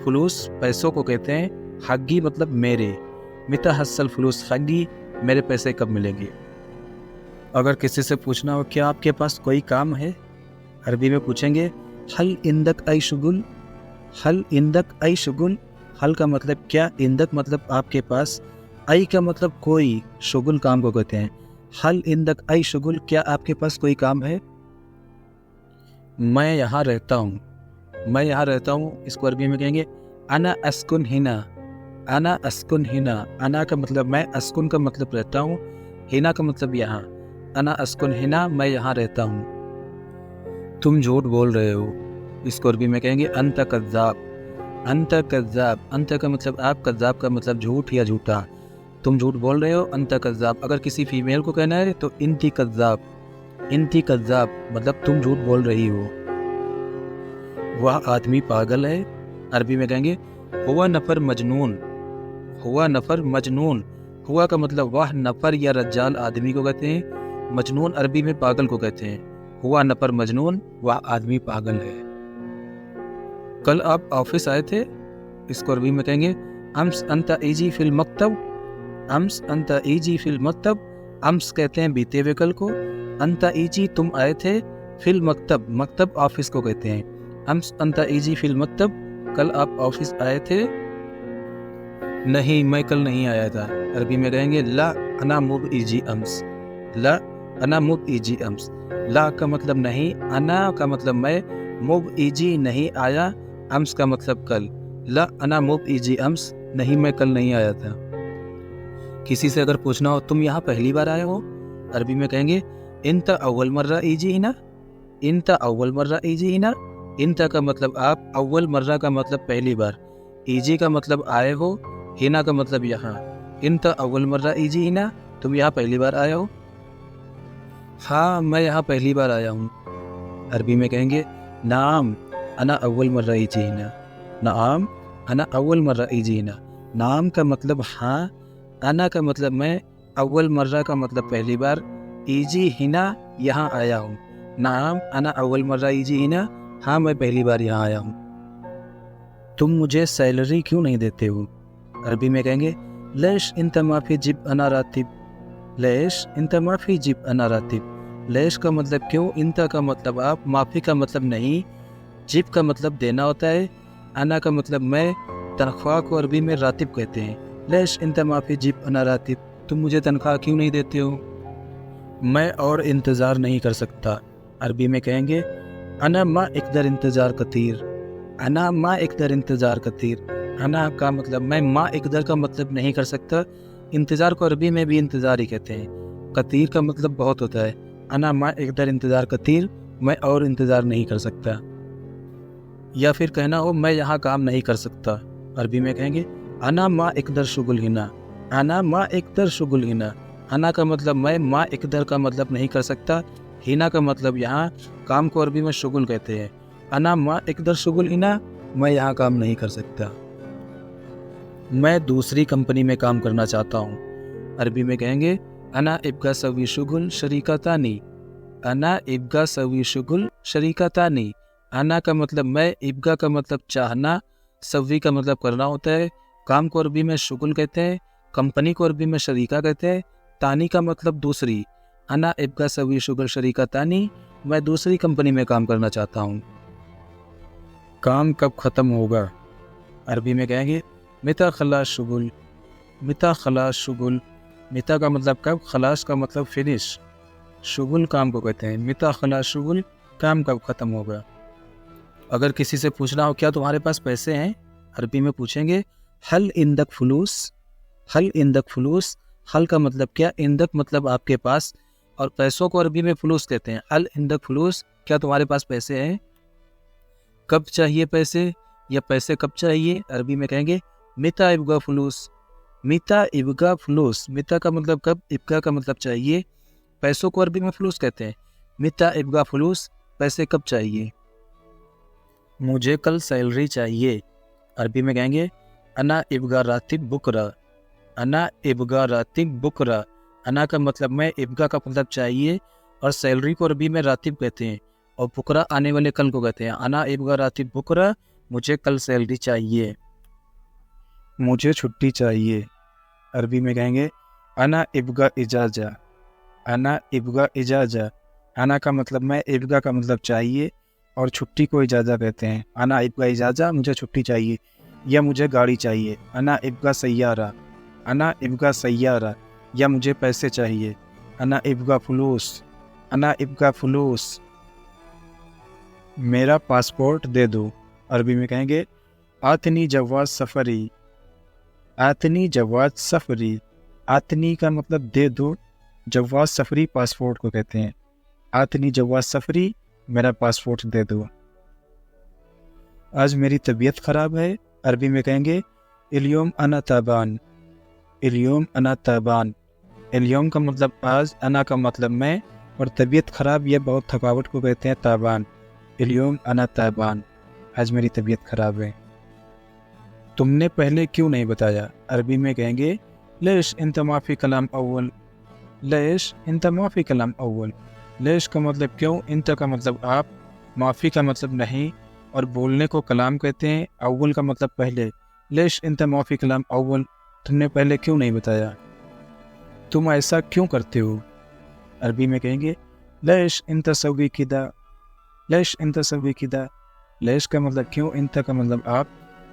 फुलूस पैसों को कहते हैं, हग्गी मतलब मेरे। मिता हसल फुलूस हग्गी, मेरे पैसे कब मिलेंगे। अगर किसी से पूछना हो क्या आपके पास कोई काम है, अरबी में पूछेंगे हल इंदक आई शुगुल। हल इंदक आई शुगुल। हल का मतलब क्या, इंदक मतलब आपके पास, आई का मतलब कोई, शुगुल काम को कहते हैं। हल इंदक आई शुगुल, क्या आपके पास कोई काम है। मैं यहाँ रहता हूँ। मैं यहाँ रहता हूँ, इसको अरबी में कहेंगे अना अस्कुन हिना। अना अस्कुन हिना। अना का मतलब मैं, अस्कुन का मतलब रहता हूँ, हिना का मतलब यहाँ। अना अस्कुन हिना, मैं यहाँ रहता हूँ। तुम झूठ बोल रहे हो, इसको अरबी में कहेंगे अंत कज़्ज़ाब। अंत कज़्ज़ाब। अंत का मतलब आप, कज़्ज़ाब का मतलब झूठ या झूठा। तुम झूठ बोल रहे हो, अंत कज़्ज़ाब। अगर किसी फीमेल को कहना है तो इंती कज़्ज़ाब। इंती कज़्ज़ाब मतलब तुम झूठ बोल रही हो। वह आदमी पागल है, अरबी में कहेंगे हुआ नफर मजनून। हुआ नफर मजनून। हुआ का मतलब वह नफर या रज्जाल आदमी को कहते हैं, मजनून अरबी में पागल को कहते हैं। हुआ नफर मजनून, वह आदमी पागल है। कल आप ऑफिस आए थे, इसको अरबी में कहेंगे अम्स अंता इजी फिल मकतब। अम्स अंता इजी फिल मकतब। अम्स कहते हैं बीते हुए कल को, अंता इजी तुम आए थे, फिल मकतब, मकतब ऑफिस को कहते हैं। अम्स अंता इजी फिल मकतब, कल आप ऑफिस आए थे। नहीं, मैं कल नहीं आया था, अरबी में कहेंगे ला अना मुब इजी अम्स। ला अना मुब इजी अम्स। ला का मतलब नहीं, अना का मतलब मैं, मुब इजी नहीं आया, अम्स का मतलब कल। ला अना मुब इजी अम्स, नहीं मैं कल नहीं आया था। किसी से अगर पूछना हो तुम यहाँ पहली बार आए हो, अरबी में कहेंगे इंता अव्वल मर्रा इजी हिना। इंता अव्वल मर्रा इजी हिना। इंता का मतलब आप, अव्वल मर्रा का मतलब पहली बार, इजी का मतलब आए हो, हिना का मतलब यहाँ। इंता अव्वल मर्रा इजी हिना, तुम यहाँ पहली बार आए हो? हाँ, मैं यहाँ पहली बार आया हूँ। अरबी में कहेंगे नाम अना अव्वल मर्रा इजीना। नाम अना अव्वल मर्रा इजीना। नाम का मतलब हाँ, अना का मतलब मैं, अव्वल मर्रा का मतलब पहली बार, इजी हिना यहाँ आया हूँ। नाम अना अव्वल मर्रा इजी हिना, हाँ मैं पहली बार यहाँ आया हूँ। तुम मुझे सैलरी क्यों नहीं देते हो? अरबी में कहेंगे लेश इंत माफी जिब अना रातिब। लेश इंत माफी जिब अना रातिब। लेश का मतलब क्यों, इंता का मतलब आप, माफी का मतलब नहीं, जिब का मतलब देना होता है, अना का मतलब मैं, तनख्वाह को अरबी में रातिब कहते हैं। लेश इंत माफी जिब अना रातिब, तुम मुझे तनख्वाह क्यों नहीं देते हो? मैं और इंतज़ार नहीं कर सकता। अरबी में कहेंगे अना मा इकदर इंतज़ार कतीर। अना मा इकदर इंतज़ार कतीर। अना का मतलब मैं, मा इकदर का मतलब नहीं कर सकता, इंतज़ार को अरबी में भी इंतज़ार ही कहते हैं। कतीर का मतलब बहुत होता है। अना मा इकदर इंतज़ार कतीर, मैं और इंतज़ार नहीं कर सकता। या फिर कहना हो मैं यहाँ काम नहीं कर सकता। अरबी में कहेंगे अना मा इकदर शुगुल हिना। अना मा इकदर शुगुल हिना। अना का मतलब मैं, मा इकदर का मतलब नहीं कर सकता, हिना का मतलब यहाँ, काम को अरबी में शुगुल कहते हैं। अना मा इकदर शुगुल हिना, मैं यहाँ काम नहीं कर सकता। मैं दूसरी कंपनी में काम करना चाहता हूँ। अरबी में कहेंगे अना इब्गा सवी शुगुल शरीका तानी। अना इब्गा सवी शुगुल शरीका तानी। अना का मतलब मैं, इब्गा का मतलब चाहना, सवी का मतलब करना होता है, काम को अरबी में शुगुल कहते हैं, कंपनी को अरबी में शरीका कहते हैं, तानी का मतलब दूसरी। अना इब्गा सवी शुगुल शरीका तानी, मैं दूसरी कंपनी में काम करना चाहता हूँ। काम कब ख़त्म होगा? अरबी में कहेंगे मिता खलास शुगुल। मिता खलास शुगुल। मिता का मतलब कब, खलास का मतलब फिनिश, शुगुल काम को कहते हैं। मिता खलास शुगुल, काम कब ख़त्म होगा। अगर किसी से पूछना हो क्या तुम्हारे पास पैसे हैं, अरबी में पूछेंगे हल इंदक फुलूस। हल इंदक फुलूस। हल का मतलब क्या, इंदक मतलब आपके पास, और पैसों को अरबी में फुलूस कहते हैं। हल इंदक फुलूस, क्या तुम्हारे पास पैसे हैं। कब चाहिए पैसे, या पैसे कब चाहिए, अरबी में कहेंगे मिता इब्गा फुलूस। मिता इब्गा फुलूस। मिता का मतलब कब, इब्गा का मतलब चाहिए, पैसों को अरबी में फुलूस कहते हैं। मिता इब्गा फुलूस, पैसे कब चाहिए। मुझे कल सैलरी चाहिए। अरबी में कहेंगे अना इब्गा रातिब बुकरा। अना इब्गा रातिब बुकरा। अना का मतलब मैं, इब्गा का मतलब चाहिए, और सैलरी को अरबी में रातिब कहते हैं, और बुकरा आने वाले कल को कहते हैं। अना इब्गा रातिब बुकरा, मुझे कल सैलरी चाहिए। मुझे छुट्टी चाहिए। अरबी में कहेंगे अना इब्गा इजाज़ा। अना इब्गा इजाज़ा। अना का मतलब मैं, इब्गा का मतलब चाहिए, और छुट्टी को इजाज़ा कहते हैं। अना इब्गा इजाज़ा, मुझे छुट्टी चाहिए, या मुझे गाड़ी चाहिए। अना इब्गा सैयारा। अना इब्गा सैयारा, या मुझे पैसे चाहिए। अना इब्गा फुलूस। अना इब्गा फुलूस। मेरा पासपोर्ट दे दो। अरबी में कहेंगे आतनी जवाज़ सफ़री। आतनी जवाज़ सफ़री। आतनी का मतलब दे दो, जवाज़ सफ़री पासपोर्ट को कहते हैं। आतनी जवाज़ सफ़री, मेरा पासपोर्ट दे दो। आज मेरी तबीयत ख़राब है। अरबी में कहेंगे इल्योम अना ताबान। इल्योम अना ताबान। इल्योम का मतलब आज, अना का मतलब मैं, और तबीयत ख़राब या बहुत थकावट को कहते हैं ताबान। इल्योम अना ताबान, आज मेरी तबीयत ख़राब है। तुमने पहले क्यों नहीं बताया। अरबी में कहेंगे लेश इंत माफ़ी कलाम अव्वल। लेश इंत माफ़ी कलाम अव्वल। लेश का मतलब क्यों, इंत का मतलब आप, माफ़ी का मतलब नहीं, और बोलने को कलाम कहते हैं, अव्वल का मतलब पहले। लेश इंत माफ़ी कलाम अव्वल, तुमने पहले क्यों नहीं बताया। तुम ऐसा क्यों करते हो। अरबी में कहेंगे लेश इंत सवी किदा। लेश इंत सवी किदा। लेश का मतलब क्यों, इंत का मतलब आप,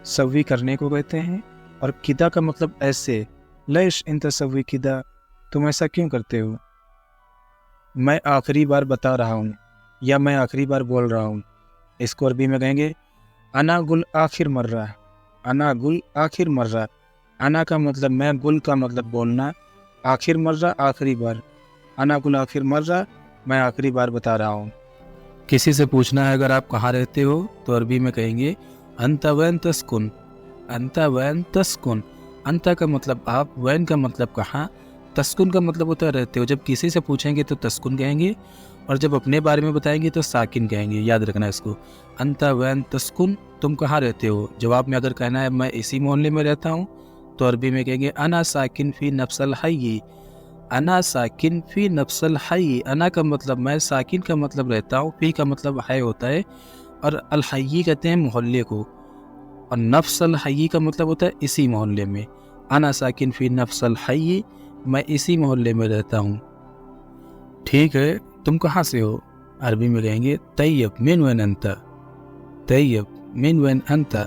सवी करने को कहते हैं, और किदा का मतलब ऐसे। लेश इंत सवी किदा, तुम ऐसा क्यों करते हो। मैं आखिरी बार बता रहा हूँ, या मैं आखिरी बार बोल रहा हूँ। इसको अरबी में कहेंगे अना गुल आखिर मर्रा। अना गुल आखिर मर्रा। अना का मतलब मैं, गुल का मतलब बोलना, आखिर मर्रा आखिरी बार। अना गुल आखिर मर्रा, मैं आखिरी बार बता रहा हूँ। किसी से पूछना है अगर आप कहाँ रहते हो, तो अरबी में कहेंगे अंता वैन तस्कुन। अंता वैन तस्कुन। अंता का मतलब आप, वैन का मतलब कहाँ, तस्कुन का मतलब होता है रहते हो। जब किसी से पूछेंगे तो तस्कुन कहेंगे, और जब अपने बारे में बताएंगे तो साकिन कहेंगे। याद रखना इसको। अंता वैन तस्कुन, तुम कहाँ रहते हो। जवाब में अगर कहना है मैं इसी मोहल्ले में रहता हूँ, तो अरबी में कहेंगे अना साकिन फ़ी नफ्सल हय्यी। अना साकिन फ़ी नफ्सल हय्यी। अना का मतलब मैं, साकिन का मतलब रहता हूँ, फ़ी का मतलब है होता है, और अल हय्यी कहते हैं मोहल्ले को, और नफ्सल हय्यी का मतलब होता है इसी मोहल्ले में। अना साकिन फ़ी नफ्सल हय्यी, मैं इसी मोहल्ले में रहता हूँ। ठीक है, तुम कहाँ से हो। अरबी में कहेंगे तैयब मिन वैन अंता। तैयब मिन वैन अंता।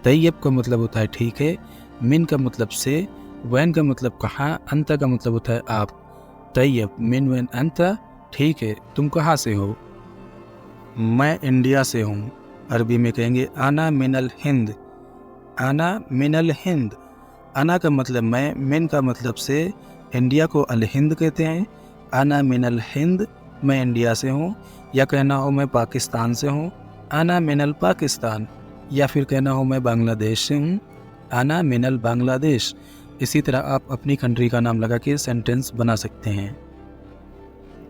तैयब का मतलब होता है ठीक है, मिन का मतलब से, वैन का मतलब कहाँ, अंता का मतलब होता है आप। तैयब मिन वैन अंता, ठीक है, तुम कहाँ से हो। मैं इंडिया से हूँ। अरबी में कहेंगे आना मिनल हिंद। आना मिनल हिंद। आना का मतलब मैं, मिन का मतलब से, इंडिया को अल हिंद कहते हैं। आना मिनल हिंद, मैं इंडिया से हूँ। या कहना हो मैं पाकिस्तान से हूँ, आना मिनल पाकिस्तान। या फिर कहना हो मैं बांग्लादेश से हूँ, आना मिनल बांग्लादेश। इसी तरह आप अपनी कंट्री का नाम लगा के सेंटेंस बना सकते हैं।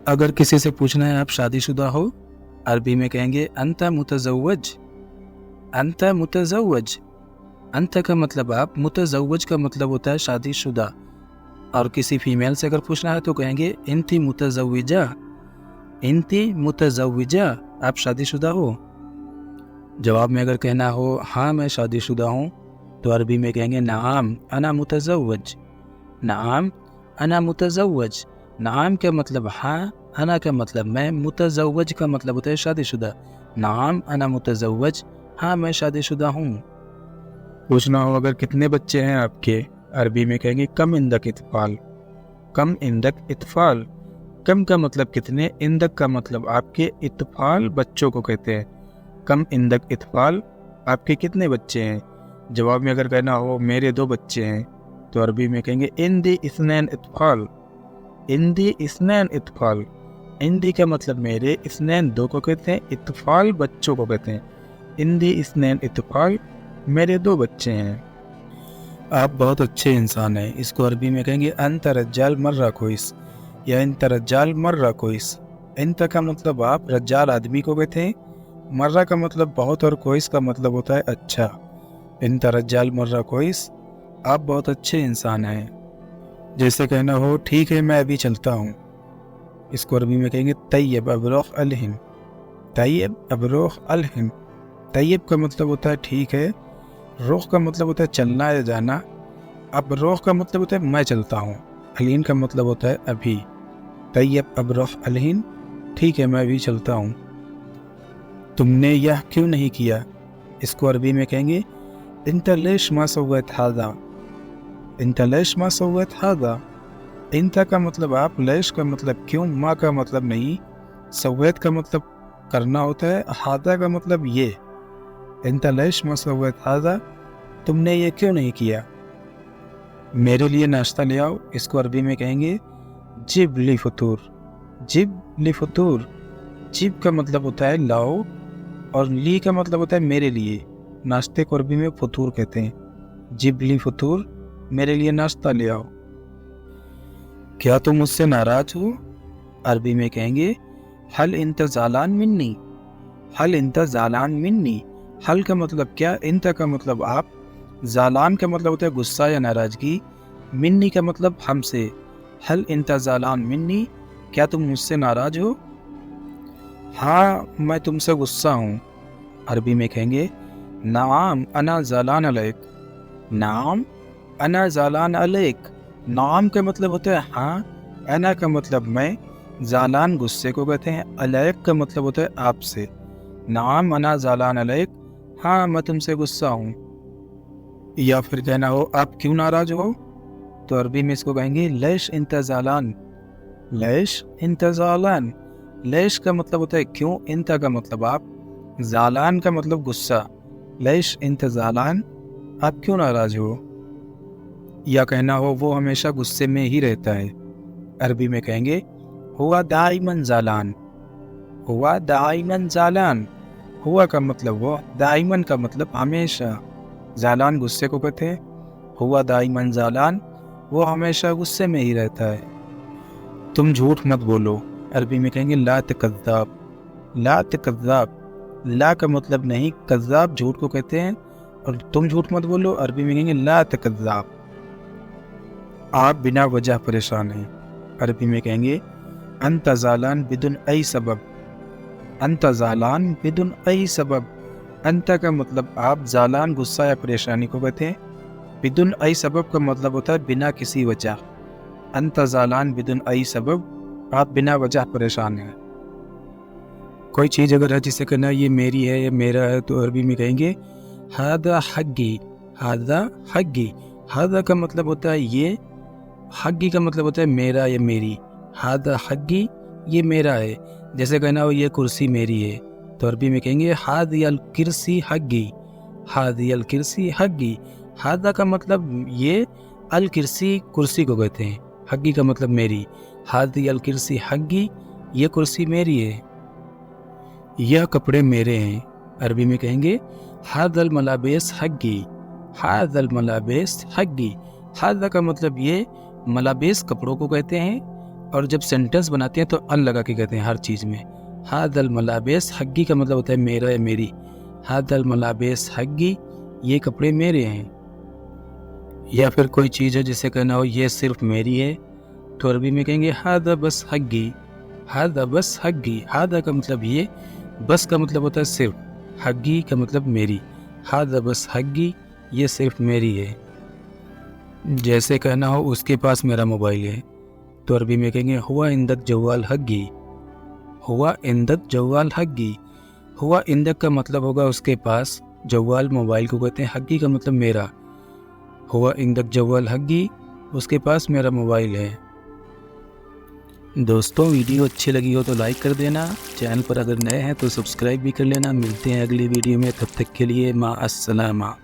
अगर किसी से पूछना है आप शादीशुदा हो, अरबी में कहेंगे अंता मुतज़व्वज। अंता मुतज़व्वज। अंत का मतलब आप, मुतज़व्वज का मतलब होता है शादीशुदा। और किसी फीमेल से अगर पूछना है तो कहेंगे इंती मुतज़व्विजा। इंती मुतज़व्विजा, आप शादीशुदा हो। जवाब में अगर कहना हो हाँ मैं शादीशुदा हूँ, तो अरबी में कहेंगे नाम अना मुतज़व्वज। नाम अना मुतज़व्वज। नाम का मतलब हाँ, अना का मतलब मैं, मुतज़व्वज का मतलब होता है शादीशुदा। नाम अना मुतज़व्वज, हाँ मैं शादीशुदा हूँ। पूछना हो अगर कितने बच्चे हैं आपके, अरबी में कहेंगे कम इंदक इत्फाल। कम इंदक इत्फाल। कम का मतलब कितने, इंदक का मतलब आपके, इत्फाल बच्चों को कहते हैं। कम इंदक इत्फाल, आपके कितने बच्चे हैं। जवाब में अगर कहना हो मेरे 2 बच्चे हैं, तो अरबी में कहेंगे इंदी इस्नैन इत्फाल। इंदी इस्नैन इत्फाल। इंदी का मतलब मेरे, इस्नैन 2 को कहते हैं, इत्फाल बच्चों को कहते हैं। इंदी इस्नैन इत्फाल, मेरे 2 बच्चे हैं। आप बहुत अच्छे इंसान हैं, इसको अरबी में कहेंगे अंत रज्जाल मर्रा कोइस, या इंत रज्जाल मर्रा कोइस। इंत का मतलब आप, रज्जाल आदमी को कहते हैं, मर्रा का मतलब बहुत, और कोइस का मतलब होता है अच्छा। इंत रज्जाल मर्रा कोइस, आप बहुत अच्छे इंसान हैं। जैसे कहना हो ठीक है मैं अभी चलता हूँ, इसको अरबी में कहेंगे तैयब अबरोख अलहिम। तैयब अबरोख अलहिम। तैयब का मतलब होता है ठीक है, रोख का मतलब होता है चलना या जाना, अब रोख का मतलब होता है मैं चलता हूँ, अलीन का मतलब होता है अभी। तैयब अब रोख अलीन, ठीक है मैं अभी चलता हूँ। तुमने यह क्यों नहीं किया, इसको अरबी में कहेंगे इंता लेश मा सव्वत हादा। इंता लेश मा सव्वत हादा। इंता का मतलब आप, लेश का मतलब क्यों, माँ का मतलब नहीं, सव्वत का मतलब करना होता है, हादा का मतलब ये। इंता लेश मा सव्वत हादा, तुमने ये क्यों नहीं किया। मेरे लिए नाश्ता ले आओ, इसको अरबी में कहेंगे जिब ली फतूर। जिब ली फतूर। जिब का मतलब होता है लाओ, और ली का मतलब होता है मेरे लिए। नाश्ते को अरबी में फतूर कहते हैं। जिब ली फतूर, मेरे लिए नाश्ता ले आओ। क्या तुम मुझसे नाराज हो, अरबी में कहेंगे हल इंत ज़ालान मिन्नी। हल इंत ज़ालान मिन्नी। हल का मतलब क्या, इंत का मतलब आप, ज़ालान का मतलब होता है गुस्सा या नाराज़गी, मिन्नी का मतलब हमसे। हल इंत ज़ालान मिन्नी, क्या तुम मुझसे नाराज हो। हाँ मैं तुमसे गुस्सा हूँ, अरबी में कहेंगे नाम अना ज़ालान अलैक। नाम अना ज़ालान अलैक। नाम का मतलब होता है हाँ, अना का मतलब मैं, ज़ालान गुस्से को कहते हैं, अलैक का मतलब होता है आपसे। नाम अना ज़ालान अलैक, हाँ मैं तुमसे गुस्सा हूँ। या फिर कहना हो आप क्यों नाराज हो, तो अरबी में इसको कहेंगे लेश इंत ज़ालान। लेश इंत ज़ालान। लेश का मतलब होता है क्यों, इंत का मतलब आप, ज़ालान का मतलब गुस्सा। लेश इंत ज़ालान, आप क्यों नाराज हो। या कहना हो वो हमेशा गुस्से में ही रहता है, अरबी में कहेंगे हुआ दाइमन ज़ालान। हुआ दाइमन ज़ालान। हुआ का मतलब वो, दाइमन का मतलब हमेशा, ज़ालान गुस्से को कहते हैं। हुआ दाइमन ज़ालान, وہ हमेशा गुस्से में ही रहता है। तुम झूठ मत बोलो, अरबी में कहेंगे ला तकज़्ज़ाब। ला तकज़्ज़ाब, ला का मतलब नहीं, कज़्ज़ाब झूठ को कहते हैं, और तुम झूठ मत बोलो अरबी में कहेंगे ला तकज़्ज़ाब। आप बिना वजह परेशान हैं, अरबी में कहेंगे अंत ज़ालान बिदुन अई सबब। अंत ज़ालान बिदुन अई सबब। अंत का मतलब आप, ज़ालान गुस्सा या परेशानी को कहते हैं, बिदुन अई सबब का मतलब होता है बिना किसी वजह। अंत ज़ालान बिदुन अई सबब, आप बिना वजह परेशान हैं। कोई चीज़ अगर है जिसे कहना ये मेरी है या मेरा है, तो अरबी में कहेंगे हादा हग्गी। हादा हग्गी, हादा का मतलब होता है ये, हग्गी का मतलब होता है मेरा या मेरी। हादा हग्गी, ये मेरा है। जैसे कहना हो ये कुर्सी मेरी है, तो अरबी में कहेंगे हादियल किरसी हग्गी। हादियल किरसी हग्गी। हादा का मतलब ये, अल किरसी कुर्सी को कहते हैं, हग्गी का मतलब मेरी। हादियल किरसी हग्गी, ये कुर्सी मेरी है। यह कपड़े मेरे हैं, अरबी में कहेंगे हादल मलाबेस हग्गी। हादल मलाबेस हग्गी। हादा का मतलब ये, मलाबेस कपड़ों को कहते हैं, और जब सेंटेंस बनाते हैं तो अल लगा के कहते हैं हर चीज़ में। हादल मलाबेस हग्गी का मतलब होता है मेरा या मेरी। हादल मलाबेस हग्गी, ये कपड़े मेरे हैं। या फिर कोई चीज़ है जिसे कहना हो ये सिर्फ मेरी है, तो अरबी में कहेंगे हादा बस हग्गी। हादा बस हग्गी। हादा का मतलब ये, बस का मतलब होता है सिर्फ, हग्गी का मतलब मेरी। हादा बस हग्गी, ये सिर्फ मेरी है। जैसे कहना हो उसके पास मेरा मोबाइल है, तो अरबी में कहेंगे हुआ इंदक जवाल हग्गी। हुआ इंदक जवाल हग्गी। हुआ इंदक का मतलब होगा उसके पास, जवाल मोबाइल को कहते हैं, हग्गी का मतलब मेरा। हुआ इंदक जवाल हग्गी, उसके पास मेरा मोबाइल है। दोस्तों वीडियो अच्छी लगी हो तो लाइक कर देना, चैनल पर अगर नए हैं तो सब्सक्राइब भी कर लेना। मिलते हैं अगली वीडियो में, तब तक के लिए मा अस्सलामा।